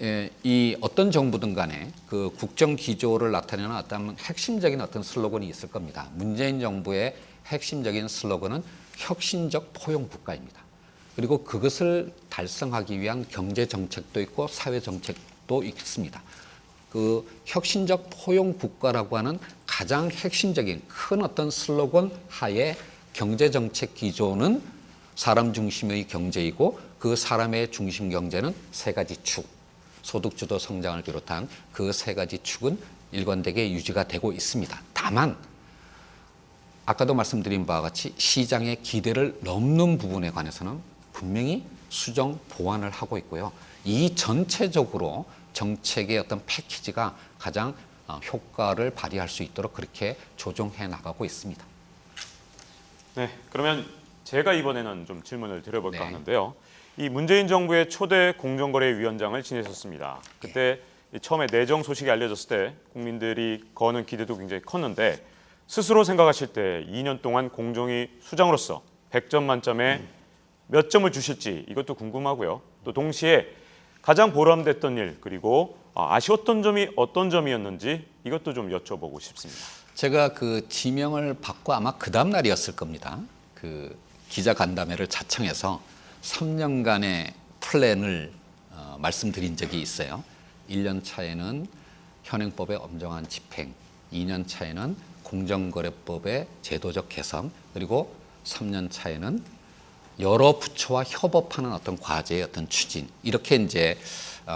예, 이 어떤 정부든 간에 그 국정 기조를 나타내는 어떤 핵심적인 어떤 슬로건이 있을 겁니다. 문재인 정부의 핵심적인 슬로건은 혁신적 포용 국가입니다. 그리고 그것을 달성하기 위한 경제 정책도 있고 사회 정책도 있습니다. 그 혁신적 포용 국가라고 하는 가장 핵심적인 큰 어떤 슬로건 하에 경제 정책 기조는 사람 중심의 경제이고, 그 사람의 중심 경제는 세 가지 축, 소득주도 성장을 비롯한 그 세 가지 축은 일관되게 유지가 되고 있습니다. 다만 아까도 말씀드린 바와 같이 시장의 기대를 넘는 부분에 관해서는 분명히 수정 보완을 하고 있고요. 이 전체적으로 정책의 어떤 패키지가 가장 효과를 발휘할 수 있도록 그렇게 조정해 나가고 있습니다. 네, 그러면 제가 이번에는 좀 질문을 드려볼까 네. 하는데요. 이 문재인 정부의 초대 공정거래위원장을 지내셨습니다. 그때 처음에 내정 소식이 알려졌을 때 국민들이 거는 기대도 굉장히 컸는데, 스스로 생각하실 때 2년 동안 공정위 수장으로서 100점 만점에 몇 점을 주실지 이것도 궁금하고요. 또 동시에 가장 보람됐던 일, 그리고 아쉬웠던 점이 어떤 점이었는지 이것도 좀 여쭤보고 싶습니다. 제가 그 지명을 받고 아마 그 다음 날이었을 겁니다. 그 기자 간담회를 자청해서 3년간의 플랜을 말씀드린 적이 있어요. 1년 차에는 현행법의 엄정한 집행, 2년 차에는 공정거래법의 제도적 개선, 그리고 3년 차에는 여러 부처와 협업하는 어떤 과제의 어떤 추진, 이렇게 이제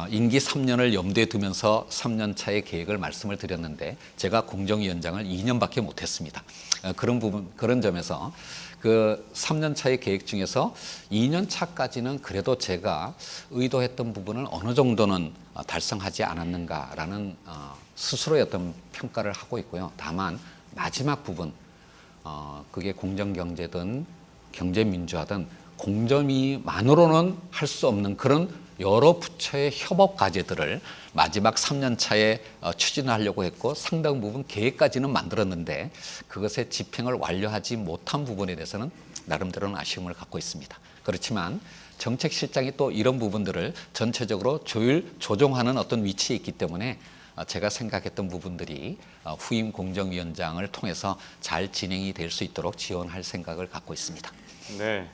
임기 3년을 염두에 두면서 3년 차의 계획을 말씀을 드렸는데, 제가 공정위원장을 2년밖에 못했습니다. 그런 점에서 그 3년 차의 계획 중에서 2년 차까지는 그래도 제가 의도했던 부분을 어느 정도는 달성하지 않았는가라는 스스로의 어떤 평가를 하고 있고요. 다만 마지막 부분, 그게 공정경제든 경제민주화든 공정위만으로는 할 수 없는 그런 여러 부처의 협업 과제들을 마지막 3년 차에 추진하려고 했고, 상당 부분 계획까지는 만들었는데 그것의 집행을 완료하지 못한 부분에 대해서는 나름대로는 아쉬움을 갖고 있습니다. 그렇지만 정책실장이 또 이런 부분들을 전체적으로 조정하는 어떤 위치에 있기 때문에 제가 생각했던 부분들이 후임 공정위원장을 통해서 잘 진행이 될 수 있도록 지원할 생각을 갖고 있습니다. 네,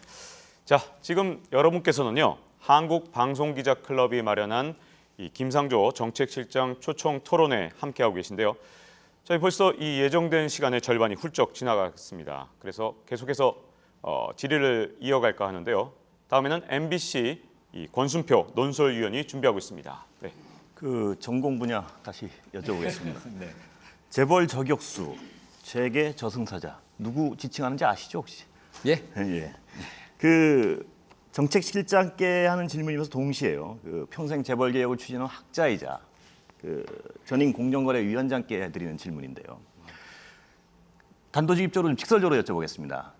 자 지금 여러분께서는요, 한국방송기자클럽이 마련한 이 김상조 정책실장 초청 토론회 함께하고 계신데요. 저희 벌써 이 예정된 시간의 절반이 훌쩍 지나갔습니다. 그래서 계속해서 질의를 이어갈까 하는데요. 다음에는 MBC 이 권순표 논설위원이 준비하고 있습니다. 네. 그 전공 분야 다시 여쭤보겠습니다. 재벌 저격수, 재계 저승사자, 누구 지칭하는지 아시죠 혹시? 예. 예. 그 정책실장께 하는 질문이면서 동시에요. 그 평생 재벌 개혁을 추진하는 학자이자 그 전임 공정거래위원장께 드리는 질문인데요. 단도직입적으로 좀 직설적으로 여쭤보겠습니다.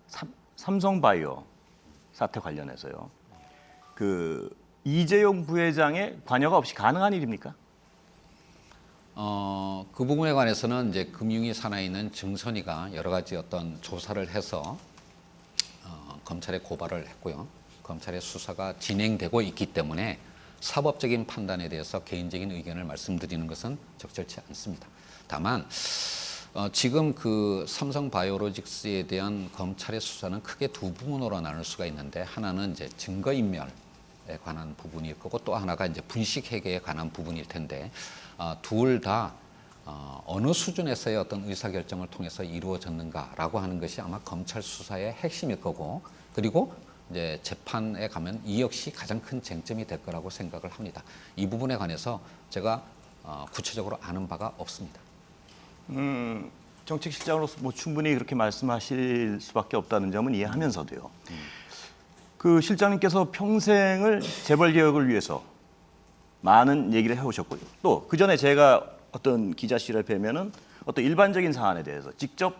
삼성바이오 사태 관련해서요. 그 이재용 부회장의 관여가 없이 가능한 일입니까? 그 부분에 관해서는 이제 금융위 산하에 있는 증선위가 여러 가지 어떤 조사를 해서 검찰에 고발을 했고요. 검찰의 수사가 진행되고 있기 때문에 사법적인 판단에 대해서 개인적인 의견을 말씀드리는 것은 적절치 않습니다. 다만 지금 그 삼성바이오로직스에 대한 검찰의 수사는 크게 두 부분으로 나눌 수가 있는데, 하나는 이제 증거인멸에 관한 부분일 거고, 또 하나가 이제 분식회계에 관한 부분일 텐데, 둘 다 어느 수준에서의 어떤 의사결정을 통해서 이루어졌는가라고 하는 것이 아마 검찰 수사의 핵심일 거고, 그리고 이제 재판에 가면 이 역시 가장 큰 쟁점이 될 거라고 생각을 합니다. 이 부분에 관해서 제가 구체적으로 아는 바가 없습니다. 정책실장으로서 뭐 충분히 그렇게 말씀하실 수밖에 없다는 점은 이해하면서도요. 그 실장님께서 평생을 재벌 개혁을 위해서 많은 얘기를 해오셨고요. 또 그 전에 제가 어떤 기자실에 뵈면은 어떤 일반적인 사안에 대해서 직접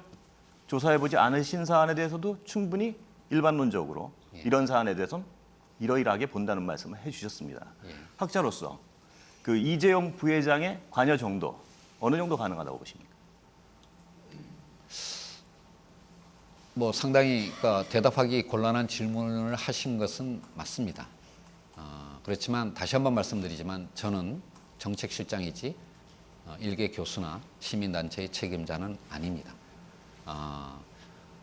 조사해보지 않으신 사안에 대해서도 충분히 일반론적으로 이런 사안에 대해서는 이러이러하게 본다는 말씀을 해주셨습니다. 학자로서 그 이재용 부회장의 관여 정도 어느 정도 가능하다고 보십니까? 뭐 상당히 대답하기 곤란한 질문을 하신 것은 맞습니다. 그렇지만 다시 한번 말씀드리지만 저는 정책실장이지 일개 교수나 시민단체의 책임자는 아닙니다.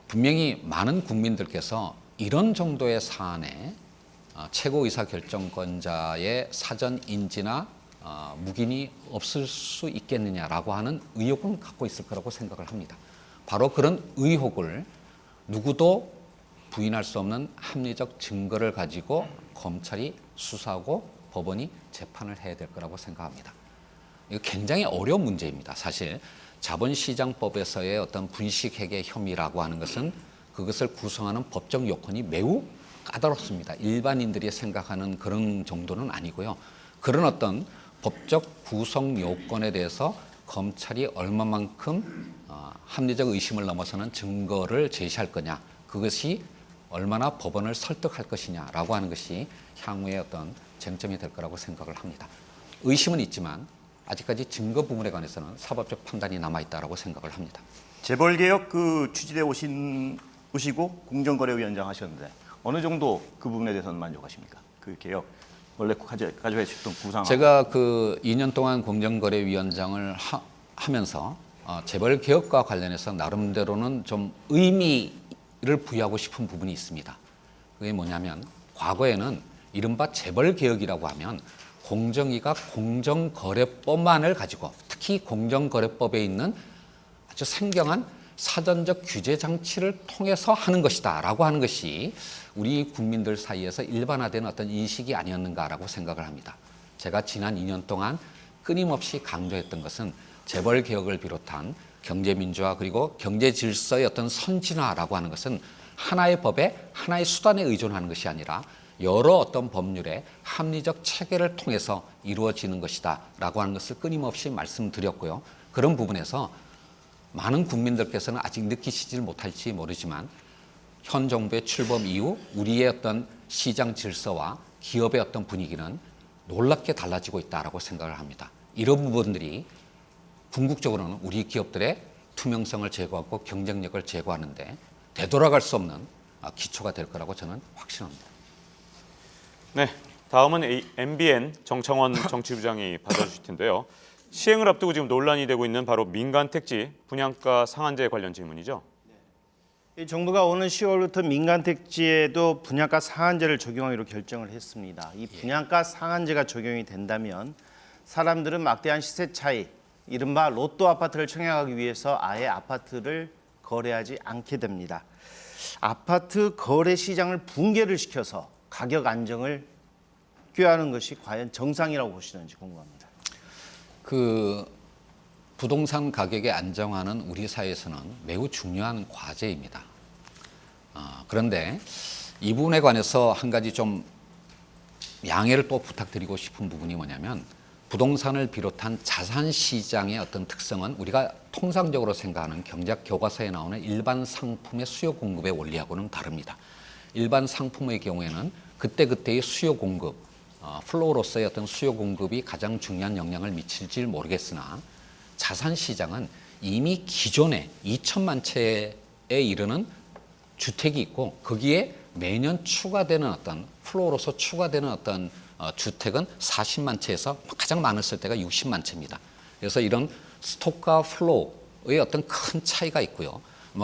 분명히 많은 국민들께서 이런 정도의 사안에 최고의사결정권자의 사전 인지나 묵인이 없을 수 있겠느냐라고 하는 의혹은 갖고 있을 거라고 생각을 합니다. 바로 그런 의혹을 누구도 부인할 수 없는 합리적 증거를 가지고 검찰이 수사하고 법원이 재판을 해야 될 거라고 생각합니다. 이거 굉장히 어려운 문제입니다. 사실 자본시장법에서의 어떤 분식회계 혐의라고 하는 것은 그것을 구성하는 법적 요건이 매우 까다롭습니다. 일반인들이 생각하는 그런 정도는 아니고요. 그런 어떤 법적 구성 요건에 대해서 검찰이 얼마만큼 합리적 의심을 넘어서는 증거를 제시할 거냐, 그것이 얼마나 법원을 설득할 것이냐라고 하는 것이 향후의 어떤 쟁점이 될 거라고 생각을 합니다. 의심은 있지만 아직까지 증거 부분에 관해서는 사법적 판단이 남아있다고 생각을 합니다. 재벌개혁 그 취지돼 오시고 공정거래위원장 하셨는데 어느 정도 그 부분에 대해서는 만족하십니까? 그 개혁 원래 가져가셨던 구상. 제가 그 2년 동안 공정거래위원장을 하면서 재벌개혁과 관련해서 나름대로는 좀 의미를 부여하고 싶은 부분이 있습니다. 그게 뭐냐면 과거에는 이른바 재벌개혁이라고 하면 공정위가 공정거래법만을 가지고, 특히 공정거래법에 있는 아주 생경한 사전적 규제 장치를 통해서 하는 것이다 라고 하는 것이 우리 국민들 사이에서 일반화된 어떤 인식이 아니었는가라고 생각을 합니다. 제가 지난 2년 동안 끊임없이 강조했던 것은 재벌개혁을 비롯한 경제민주화 그리고 경제질서의 어떤 선진화라고 하는 것은 하나의 법에 하나의 수단에 의존하는 것이 아니라 여러 어떤 법률의 합리적 체계를 통해서 이루어지는 것이다 라고 하는 것을 끊임없이 말씀드렸고요. 그런 부분에서 많은 국민들께서는 아직 느끼시질 못할지 모르지만 현 정부의 출범 이후 우리의 어떤 시장 질서와 기업의 어떤 분위기는 놀랍게 달라지고 있다라고 생각을 합니다. 이런 부분들이 궁극적으로는 우리 기업들의 투명성을 제고하고 경쟁력을 제고하는데 되돌아갈 수 없는 기초가 될 거라고 저는 확신합니다. 네, 다음은 MBN 정창원 정치부장이 받아주실 텐데요. 시행을 앞두고 지금 논란이 되고 있는 바로 민간택지 분양가 상한제 관련 질문이죠. 이 정부가 오는 10월부터 민간택지에도 분양가 상한제를 적용하기로 결정을 했습니다. 이 분양가 상한제가 적용이 된다면 사람들은 막대한 시세 차이, 이른바 로또 아파트를 청약하기 위해서 아예 아파트를 거래하지 않게 됩니다. 아파트 거래 시장을 붕괴를 시켜서 가격 안정을 꾀하는 것이 과연 정상이라고 보시는지 궁금합니다. 그 부동산 가격의 안정화는 우리 사회에서는 매우 중요한 과제입니다. 그런데 이 부분에 관해서 한 가지 좀 양해를 또 부탁드리고 싶은 부분이 뭐냐면, 부동산을 비롯한 자산 시장의 어떤 특성은 우리가 통상적으로 생각하는 경제학 교과서에 나오는 일반 상품의 수요 공급의 원리하고는 다릅니다. 일반 상품의 경우에는 그때그때의 수요 공급, 플로우로서의 어떤 수요 공급이 가장 중요한 영향을 미칠지 모르겠으나, 자산 시장은 이미 기존에 2천만 채에 이르는 주택이 있고 거기에 매년 추가되는 어떤 플로로서 추가되는 어떤 주택은 40만 채에서 가장 많았을 때가 60만 채입니다. 그래서 이런 스톡과 플로우의 어떤 큰 차이가 있고요.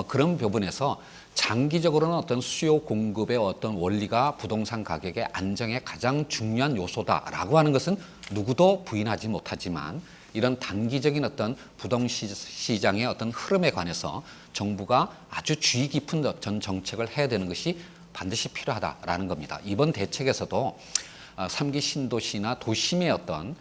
그런 부분에서 장기적으로는 어떤 수요 공급의 어떤 원리가 부동산 가격의 안정에 가장 중요한 요소다라고 하는 것은 누구도 부인하지 못하지만 이런 단기적인 어떤 부동시장의 어떤 흐름에 관해서 정부가 아주 주의 깊은 전 정책을 해야 되는 것이 반드시 필요하다라는 겁니다. 이번 대책에서도 3기 신도시나 도심의 어떤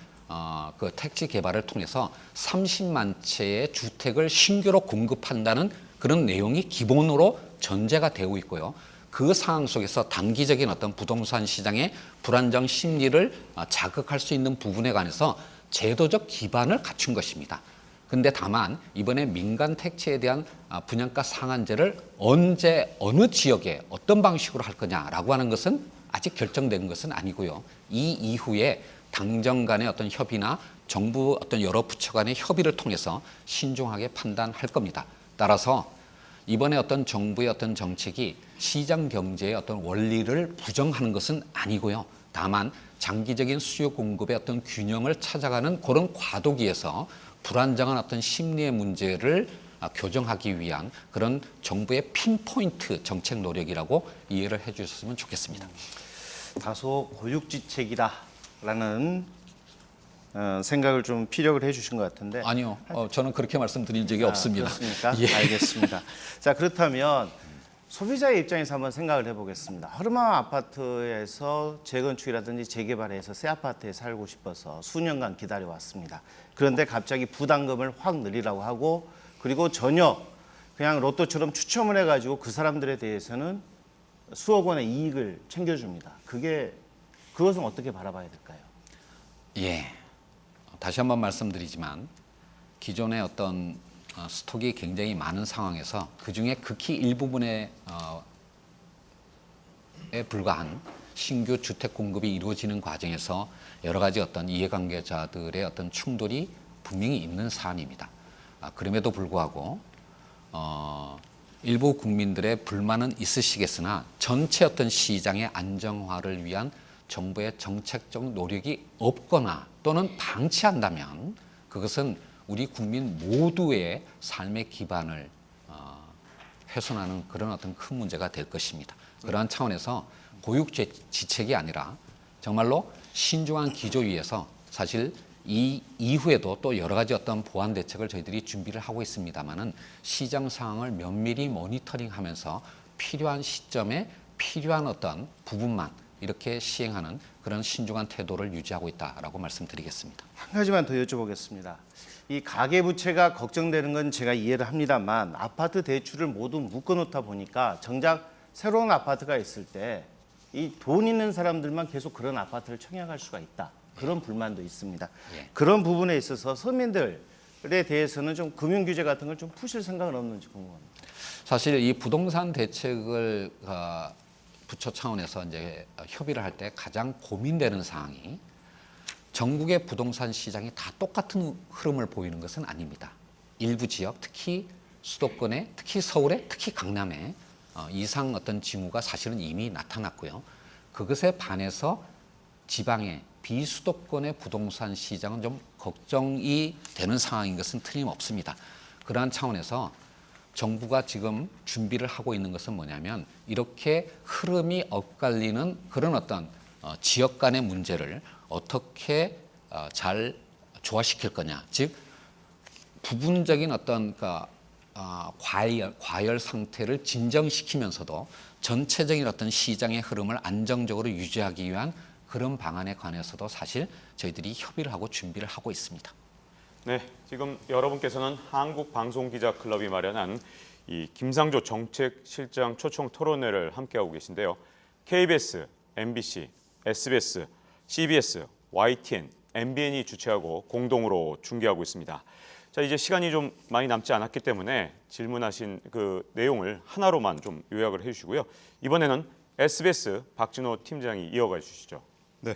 그 택지 개발을 통해서 30만 채의 주택을 신규로 공급한다는 그런 내용이 기본으로 전제가 되고 있고요. 그 상황 속에서 단기적인 어떤 부동산 시장의 불안정 심리를 자극할 수 있는 부분에 관해서 제도적 기반을 갖춘 것입니다. 근데 다만 이번에 민간 택지에 대한 분양가 상한제를 언제 어느 지역에 어떤 방식으로 할 거냐라고 하는 것은 아직 결정된 것은 아니고요. 이 이후에 당정 간의 어떤 협의나 정부 어떤 여러 부처 간의 협의를 통해서 신중하게 판단할 겁니다. 따라서 이번에 어떤 정부의 어떤 정책이 시장 경제의 어떤 원리를 부정하는 것은 아니고요. 다만 장기적인 수요 공급의 어떤 균형을 찾아가는 그런 과도기에서 불안정한 어떤 심리의 문제를 교정하기 위한 그런 정부의 핀포인트 정책 노력이라고 이해를 해주셨으면 좋겠습니다. 다소 고육지책이다라는 생각을 좀 피력을 해주신 것 같은데. 아니요, 저는 그렇게 말씀드린 적이 없습니다. 그렇습니까? 예. 알겠습니다. 자, 그렇다면 소비자의 입장에서 한번 생각을 해보겠습니다. 허름한 아파트에서 재건축이라든지 재개발해서 새 아파트에 살고 싶어서 수년간 기다려왔습니다. 그런데 갑자기 부담금을 확 늘리라고 하고 그리고 전혀 그냥 로또처럼 추첨을 해가지고 그 사람들에 대해서는 수억 원의 이익을 챙겨줍니다. 그것은 어떻게 바라봐야 될까요? 예, 다시 한번 말씀드리지만 기존의 어떤 스톡이 굉장히 많은 상황에서 그중에 극히 일부분에 불과한 신규 주택 공급이 이루어지는 과정에서 여러 가지 어떤 이해관계자들의 어떤 충돌이 분명히 있는 사안입니다. 그럼에도 불구하고 일부 국민들의 불만은 있으시겠으나 전체 어떤 시장의 안정화를 위한 정부의 정책적 노력이 없거나 또는 방치한다면 그것은 우리 국민 모두의 삶의 기반을 훼손하는 그런 어떤 큰 문제가 될 것입니다. 그러한 차원에서 고육지책이 아니라 정말로 신중한 기조 위에서 사실 이 이후에도 또 여러 가지 어떤 보완 대책을 저희들이 준비를 하고 있습니다만은 시장 상황을 면밀히 모니터링하면서 필요한 시점에 필요한 어떤 부분만 이렇게 시행하는 그런 신중한 태도를 유지하고 있다라고 말씀드리겠습니다. 한 가지만 더 여쭤보겠습니다. 이 가계부채가 걱정되는 건 제가 이해를 합니다만 아파트 대출을 모두 묶어놓다 보니까 정작 새로운 아파트가 있을 때 이 돈 있는 사람들만 계속 그런 아파트를 청약할 수가 있다. 그런 불만도 있습니다. 예. 그런 부분에 있어서 서민들에 대해서는 좀 금융 규제 같은 걸 좀 푸실 생각은 없는지 궁금합니다. 사실 이 부동산 대책을 부처 차원에서 이제 협의를 할 때 가장 고민되는 사항이 전국의 부동산 시장이 다 똑같은 흐름을 보이는 것은 아닙니다. 일부 지역, 특히 수도권에, 특히 서울에, 특히 강남에 이상 어떤 징후가 사실은 이미 나타났고요. 그것에 반해서 지방의 비수도권의 부동산 시장은 좀 걱정이 되는 상황인 것은 틀림없습니다. 그러한 차원에서 정부가 지금 준비를 하고 있는 것은 뭐냐면 이렇게 흐름이 엇갈리는 그런 어떤 지역 간의 문제를 어떻게 잘 조화시킬 거냐. 즉 부분적인 어떤 과열 상태를 진정시키면서도 전체적인 어떤 시장의 흐름을 안정적으로 유지하기 위한 그런 방안에 관해서도 사실 저희들이 협의를 하고 준비를 하고 있습니다. 네, 지금 여러분께서는 한국방송기자클럽이 마련한 이 김상조 정책실장 초청 토론회를 함께하고 계신데요. KBS, MBC, SBS, CBS, YTN, MBN이 주최하고 공동으로 중계하고 있습니다. 자, 이제 시간이 좀 많이 남지 않았기 때문에 질문하신 그 내용을 하나로만 좀 요약을 해주시고요. 이번에는 SBS 박진호 팀장이 이어가 주시죠. 네.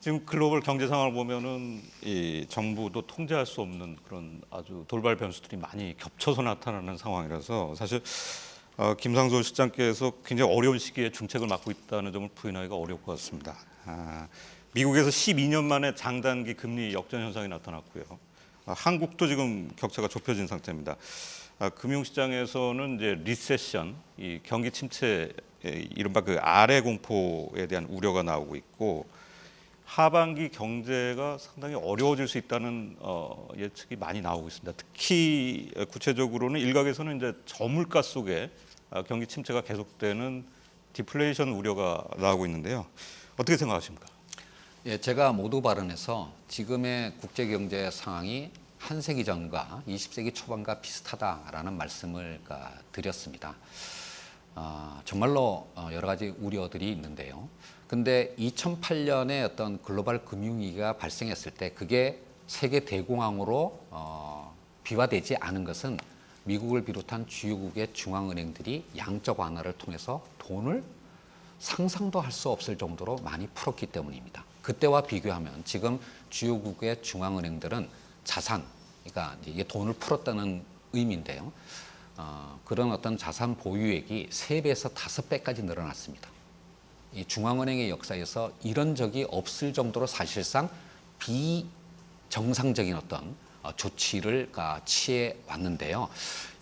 지금 글로벌 경제 상황을 보면은 이 정부도 통제할 수 없는 그런 아주 돌발 변수들이 많이 겹쳐서 나타나는 상황이라서 사실 김상조 실장께서 굉장히 어려운 시기에 중책을 맡고 있다는 점을 부인하기가 어려울 것 같습니다. 미국에서 12년 만에 장단기 금리 역전 현상이 나타났고요. 한국도 지금 격차가 좁혀진 상태입니다. 금융시장에서는 이제 리세션, 이 경기 침체, 이른바 그 아래 공포에 대한 우려가 나오고 있고 하반기 경제가 상당히 어려워질 수 있다는 예측이 많이 나오고 있습니다. 특히 구체적으로는 일각에서는 이제 저물가 속에 경기 침체가 계속되는 디플레이션 우려가 나오고 있는데요. 어떻게 생각하십니까? 예, 제가 모두 발언에서 지금의 국제 경제 상황이 한 세기 전과 20세기 초반과 비슷하다라는 말씀을 드렸습니다. 정말로 여러 가지 우려들이 있는데요. 근데 2008년에 어떤 글로벌 금융위기가 발생했을 때 그게 세계 대공황으로 비화되지 않은 것은 미국을 비롯한 주요국의 중앙은행들이 양적 완화를 통해서 돈을 상상도 할 수 없을 정도로 많이 풀었기 때문입니다. 그때와 비교하면 지금 주요국의 중앙은행들은 자산, 그러니까 이게 돈을 풀었다는 의미인데요. 그런 어떤 자산 보유액이 3배에서 5배까지 늘어났습니다. 이 중앙은행의 역사에서 이런 적이 없을 정도로 사실상 비정상적인 어떤 조치를 취해 왔는데요.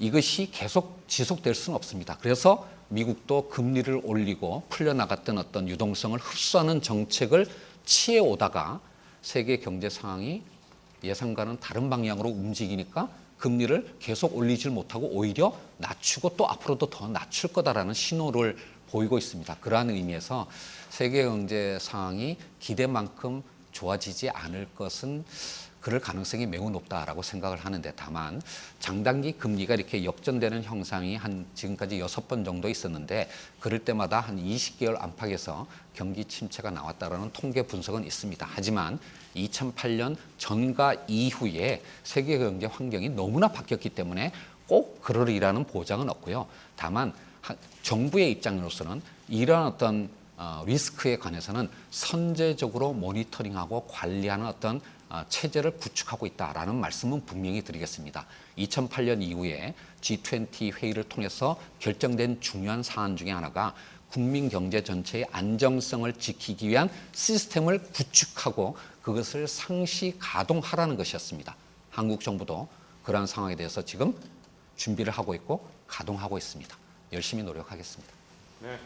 이것이 계속 지속될 수는 없습니다. 그래서 미국도 금리를 올리고 풀려나갔던 어떤 유동성을 흡수하는 정책을 취해 오다가 세계 경제 상황이 예상과는 다른 방향으로 움직이니까 금리를 계속 올리질 못하고 오히려 낮추고 또 앞으로도 더 낮출 거다라는 신호를 보이고 있습니다. 그러한 의미에서 세계 경제 상황이 기대만큼 좋아지지 않을 것은 그럴 가능성이 매우 높다라고 생각을 하는데 다만 장단기 금리가 이렇게 역전되는 형상이 한 지금까지 6번 정도 있었는데 그럴 때마다 한 20개월 안팎에서 경기 침체가 나왔다라는 통계 분석은 있습니다. 하지만 2008년 전과 이후에 세계 경제 환경이 너무나 바뀌었기 때문에 꼭 그러리라는 보장은 없고요. 다만 정부의 입장으로서는 이러한 어떤 리스크에 관해서는 선제적으로 모니터링하고 관리하는 어떤 체제를 구축하고 있다라는 말씀은 분명히 드리겠습니다. 2008년 이후에 G20 회의를 통해서 결정된 중요한 사안 중에 하나가 국민 경제 전체의 안정성을 지키기 위한 시스템을 구축하고 그것을 상시 가동하라는 것이었습니다. 한국 정부도 그러한 상황에 대해서 지금 준비를 하고 있고 가동하고 있습니다. 열심히 노력하겠습니다. 네,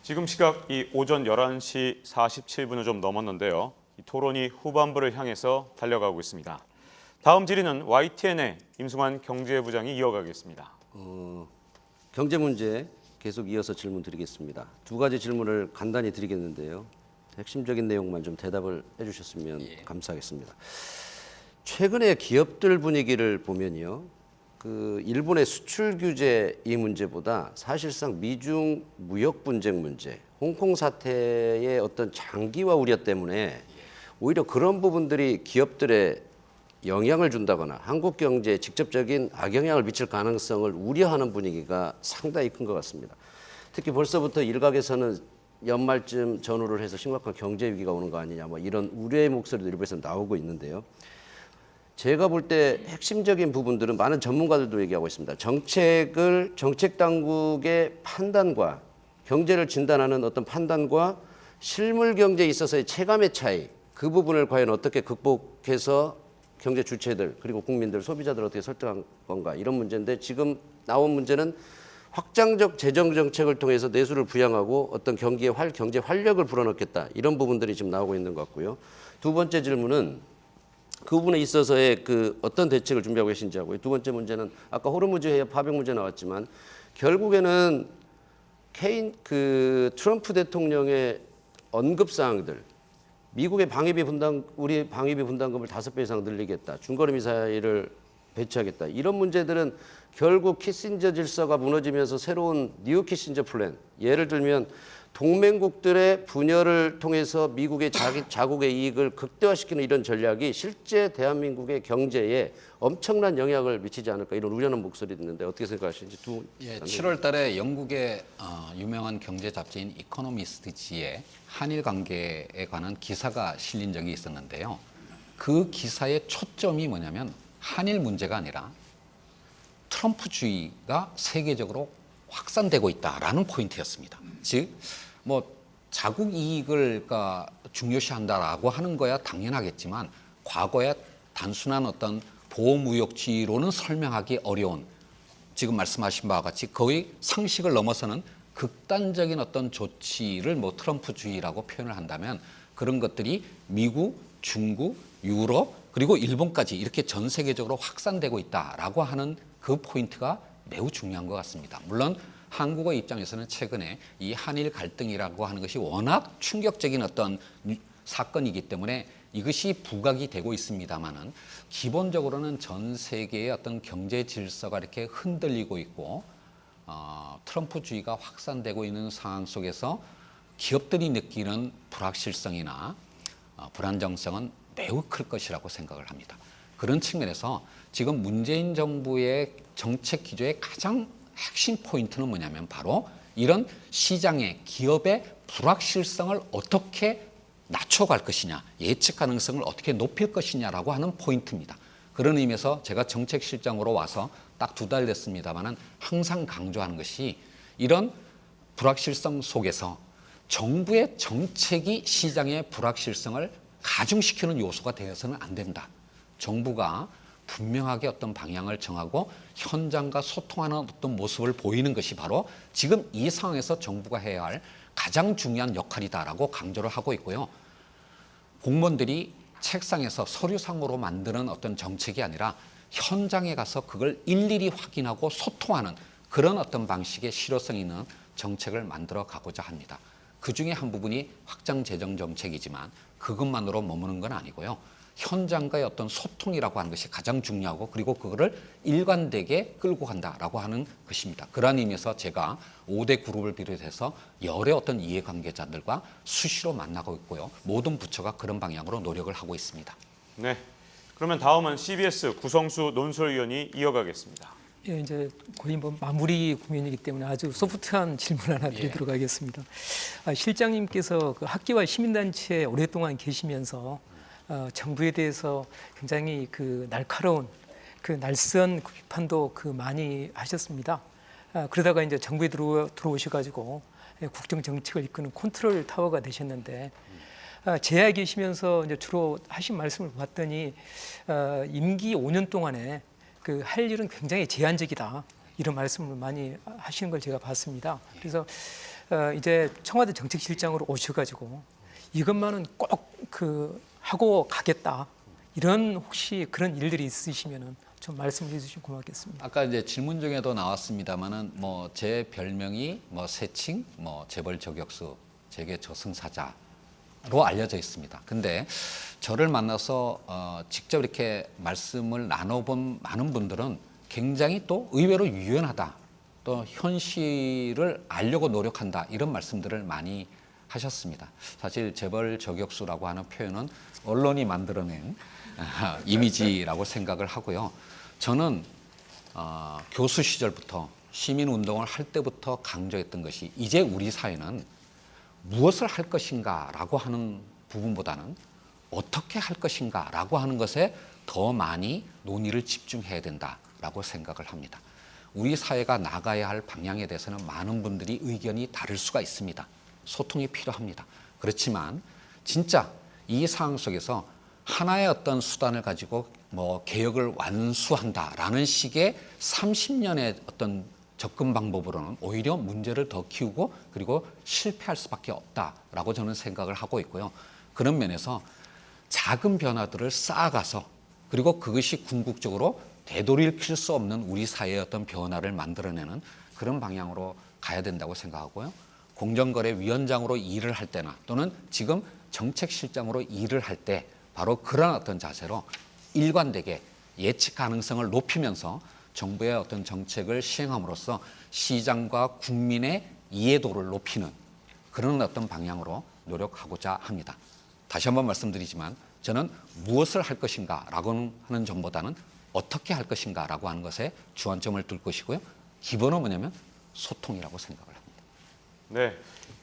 지금 시각 이 오전 11시 47분을 좀 넘었는데요. 이 토론이 후반부를 향해서 달려가고 있습니다. 다음 질의는 YTN의 임승환 경제부장이 이어가겠습니다. 경제 문제 계속 이어서 질문 드리겠습니다. 2가지 질문을 간단히 드리겠는데요. 핵심적인 내용만 좀 대답을 해주셨으면 감사하겠습니다. 최근에 기업들 분위기를 보면요. 그 일본의 수출 규제 이 문제보다 사실상 미중 무역 분쟁 문제, 홍콩 사태의 어떤 장기화 우려 때문에 오히려 그런 부분들이 기업들의 영향을 준다거나 한국 경제에 직접적인 악영향을 미칠 가능성을 우려하는 분위기가 상당히 큰 것 같습니다. 특히 벌써부터 일각에서는 연말쯤 전후를 해서 심각한 경제 위기가 오는 거 아니냐, 뭐 이런 우려의 목소리도 일부에서 나오고 있는데요. 제가 볼 때 핵심적인 부분들은 많은 전문가들도 얘기하고 있습니다. 정책 당국의 판단과 경제를 진단하는 어떤 판단과 실물 경제에 있어서의 체감의 차이, 그 부분을 과연 어떻게 극복해서 경제 주체들 그리고 국민들, 소비자들 어떻게 설득한 건가, 이런 문제인데 지금 나온 문제는 확장적 재정 정책을 통해서 내수를 부양하고 어떤 경제 활력을 불어넣겠다, 이런 부분들이 지금 나오고 있는 것 같고요. 2번째 질문은 그 부분에 있어서의 그 어떤 대책을 준비하고 계신지 하고요. 2번째 문제는 아까 호르무즈 해협 파병 문제 나왔지만 결국에는 트럼프 대통령의 언급 사항들, 미국의 우리 방위비 분담금을 5배 이상 늘리겠다, 중거리 미사일을 배치하겠다, 이런 문제들은 결국 키신저 질서가 무너지면서 새로운 뉴 키신저 플랜, 예를 들면 동맹국들의 분열을 통해서 미국의 자국의 이익을 극대화시키는 이런 전략이 실제 대한민국의 경제에 엄청난 영향을 미치지 않을까 이런 우려하는 목소리 듣는데 어떻게 생각하시는지 두 분. 예, 7월 달에 영국의 유명한 경제 잡지인 이코노미스트지에 한일 관계에 관한 기사가 실린 적이 있었는데요. 그 기사의 초점이 뭐냐면 한일 문제가 아니라 트럼프주의가 세계적으로 확산되고 있다라는 포인트였습니다. 즉, 자국 이익을 중요시한다라고 하는 거야 당연하겠지만 과거의 단순한 어떤 보호무역주의로는 설명하기 어려운 지금 말씀하신 바와 같이 거의 상식을 넘어서는 극단적인 어떤 조치를 트럼프주의라고 표현을 한다면 그런 것들이 미국, 중국, 유럽 그리고 일본까지 이렇게 전 세계적으로 확산되고 있다라고 하는 그 포인트가 매우 중요한 것 같습니다. 물론 한국의 입장에서는 최근에 이 한일 갈등이라고 하는 것이 워낙 충격적인 어떤 사건이기 때문에 이것이 부각이 되고 있습니다만은 기본적으로는 전 세계의 어떤 경제 질서가 이렇게 흔들리고 있고 트럼프주의가 확산되고 있는 상황 속에서 기업들이 느끼는 불확실성이나 불안정성은 매우 클 것이라고 생각을 합니다. 그런 측면에서 지금 문재인 정부의 정책 기조의 가장 핵심 포인트는 뭐냐면 바로 이런 시장의 기업의 불확실성을 어떻게 낮춰갈 것이냐, 예측 가능성을 어떻게 높일 것이냐라고 하는 포인트입니다. 그런 의미에서 제가 정책실장으로 와서 딱 2달 됐습니다만은 항상 강조하는 것이 이런 불확실성 속에서 정부의 정책이 시장의 불확실성을 가중시키는 요소가 되어서는 안 된다. 정부가 분명하게 어떤 방향을 정하고 현장과 소통하는 어떤 모습을 보이는 것이 바로 지금 이 상황에서 정부가 해야 할 가장 중요한 역할이다라고 강조를 하고 있고요. 공무원들이 책상에서 서류상으로 만드는 어떤 정책이 아니라 현장에 가서 그걸 일일이 확인하고 소통하는 그런 어떤 방식의 실효성 있는 정책을 만들어 가고자 합니다. 그중에 한 부분이 확장 재정 정책이지만 그것만으로 머무는 건 아니고요. 현장과의 어떤 소통이라고 하는 것이 가장 중요하고 그리고 그거를 일관되게 끌고 간다라고 하는 것입니다. 그러한 의미에서 제가 5대 그룹을 비롯해서 여러 어떤 이해관계자들과 수시로 만나고 있고요. 모든 부처가 그런 방향으로 노력을 하고 있습니다. 네, 그러면 다음은 CBS 구성수 논설위원이 이어가겠습니다. 예, 이제 거의 마무리 국면이기 때문에 아주 소프트한 질문 하나 드리도록 하겠습니다. 실장님께서 그 학계와 시민단체에 오랫동안 계시면서 정부에 대해서 굉장히 그 날카로운 그 날선 비판도 많이 하셨습니다. 그러다가 이제 정부에 들어오셔가지고 국정 정책을 이끄는 컨트롤 타워가 되셨는데 제야에 계시면서 이제 주로 하신 말씀을 봤더니 임기 5년 동안에 그 할 일은 굉장히 제한적이다 이런 말씀을 많이 하시는 걸 제가 봤습니다. 그래서 이제 청와대 정책실장으로 오셔가지고 이것만은 꼭 하고 가겠다 이런 혹시 그런 일들이 있으시면은 좀 말씀을 해주시면 고맙겠습니다. 아까 이제 질문 중에도 나왔습니다만은 제 별명이 세칭, 재벌 저격수, 재계 저승사자로 알려져 있습니다. 근데 저를 만나서 직접 이렇게 말씀을 나눠본 많은 분들은 굉장히 또 의외로 유연하다, 또 현실을 알려고 노력한다 이런 말씀들을 많이 하셨습니다. 사실 재벌 저격수라고 하는 표현은 언론이 만들어낸 이미지라고 생각을 하고요. 저는 교수 시절부터 시민운동을 할 때부터 강조했던 것이 이제 우리 사회는 무엇을 할 것인가라고 하는 부분보다는 어떻게 할 것인가라고 하는 것에 더 많이 논의를 집중해야 된다라고 생각을 합니다. 우리 사회가 나가야 할 방향에 대해서는 많은 분들이 의견이 다를 수가 있습니다. 소통이 필요합니다. 그렇지만 진짜 이 상황 속에서 하나의 어떤 수단을 가지고 개혁을 완수한다라는 식의 30년의 어떤 접근 방법으로는 오히려 문제를 더 키우고 그리고 실패할 수밖에 없다라고 저는 생각을 하고 있고요. 그런 면에서 작은 변화들을 쌓아가서 그리고 그것이 궁극적으로 되돌이킬 수 없는 우리 사회의 어떤 변화를 만들어내는 그런 방향으로 가야 된다고 생각하고요. 공정거래위원장으로 일을 할 때나 또는 지금 정책실장으로 일을 할 때 바로 그런 어떤 자세로 일관되게 예측 가능성을 높이면서 정부의 어떤 정책을 시행함으로써 시장과 국민의 이해도를 높이는 그런 어떤 방향으로 노력하고자 합니다. 다시 한번 말씀드리지만 저는 무엇을 할 것인가라고 하는 점보다는 어떻게 할 것인가라고 하는 것에 주안점을 둘 것이고요. 기본은 뭐냐면 소통이라고 생각을 합니다. 네,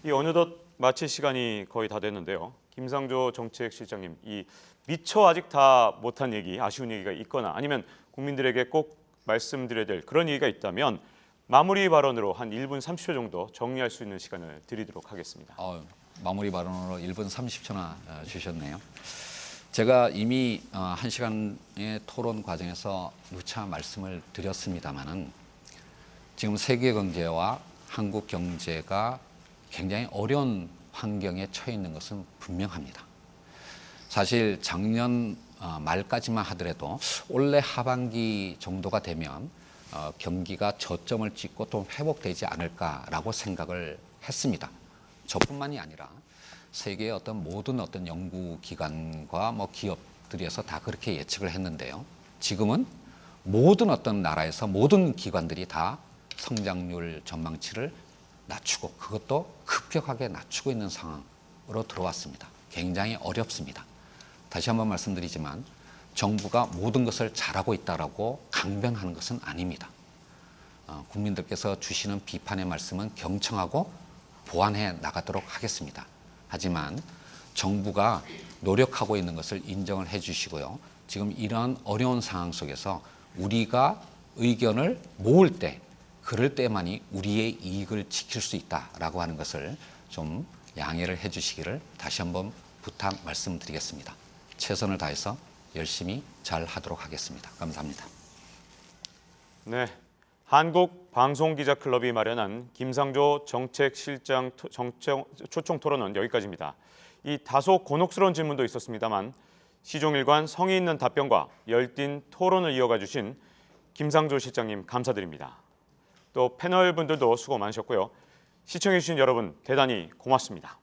이 어느덧 마칠 시간이 거의 다 됐는데요. 김상조 정책실장님, 이 미처 아직 다 못한 얘기, 아쉬운 얘기가 있거나 아니면 국민들에게 꼭 말씀드려야 될 그런 얘기가 있다면 마무리 발언으로 한 1분 30초 정도 정리할 수 있는 시간을 드리도록 하겠습니다. 마무리 발언으로 1분 30초나 주셨네요. 제가 이미 1시간의 토론 과정에서 누차 말씀을 드렸습니다마는 지금 세계 경제와 한국 경제가 굉장히 어려운 환경에 처해 있는 것은 분명합니다. 사실 작년 말까지만 하더라도 올해 하반기 정도가 되면 경기가 저점을 찍고 좀 회복되지 않을까라고 생각을 했습니다. 저뿐만이 아니라 세계의 모든 연구기관과 기업들에서 다 그렇게 예측을 했는데요. 지금은 모든 나라에서 모든 기관들이 다 성장률 전망치를 낮추고 그것도 급격하게 낮추고 있는 상황으로 들어왔습니다. 굉장히 어렵습니다. 다시 한번 말씀드리지만 정부가 모든 것을 잘하고 있다라고 강변하는 것은 아닙니다. 국민들께서 주시는 비판의 말씀은 경청하고 보완해 나가도록 하겠습니다. 하지만 정부가 노력하고 있는 것을 인정을 해 주시고요. 지금 이러한 어려운 상황 속에서 우리가 의견을 모을 때 그럴 때만이 우리의 이익을 지킬 수 있다라고 하는 것을 좀 양해를 해 주시기를 다시 한번 부탁 말씀드리겠습니다. 최선을 다해서 열심히 잘 하도록 하겠습니다. 감사합니다. 네, 한국방송기자클럽이 마련한 김상조 정책실장 초청 토론은 여기까지입니다. 이 다소 곤혹스러운 질문도 있었습니다만 시종일관 성의 있는 답변과 열띤 토론을 이어가 주신 김상조 실장님 감사드립니다. 또 패널 분들도 수고 많으셨고요. 시청해 주신 여러분 대단히 고맙습니다.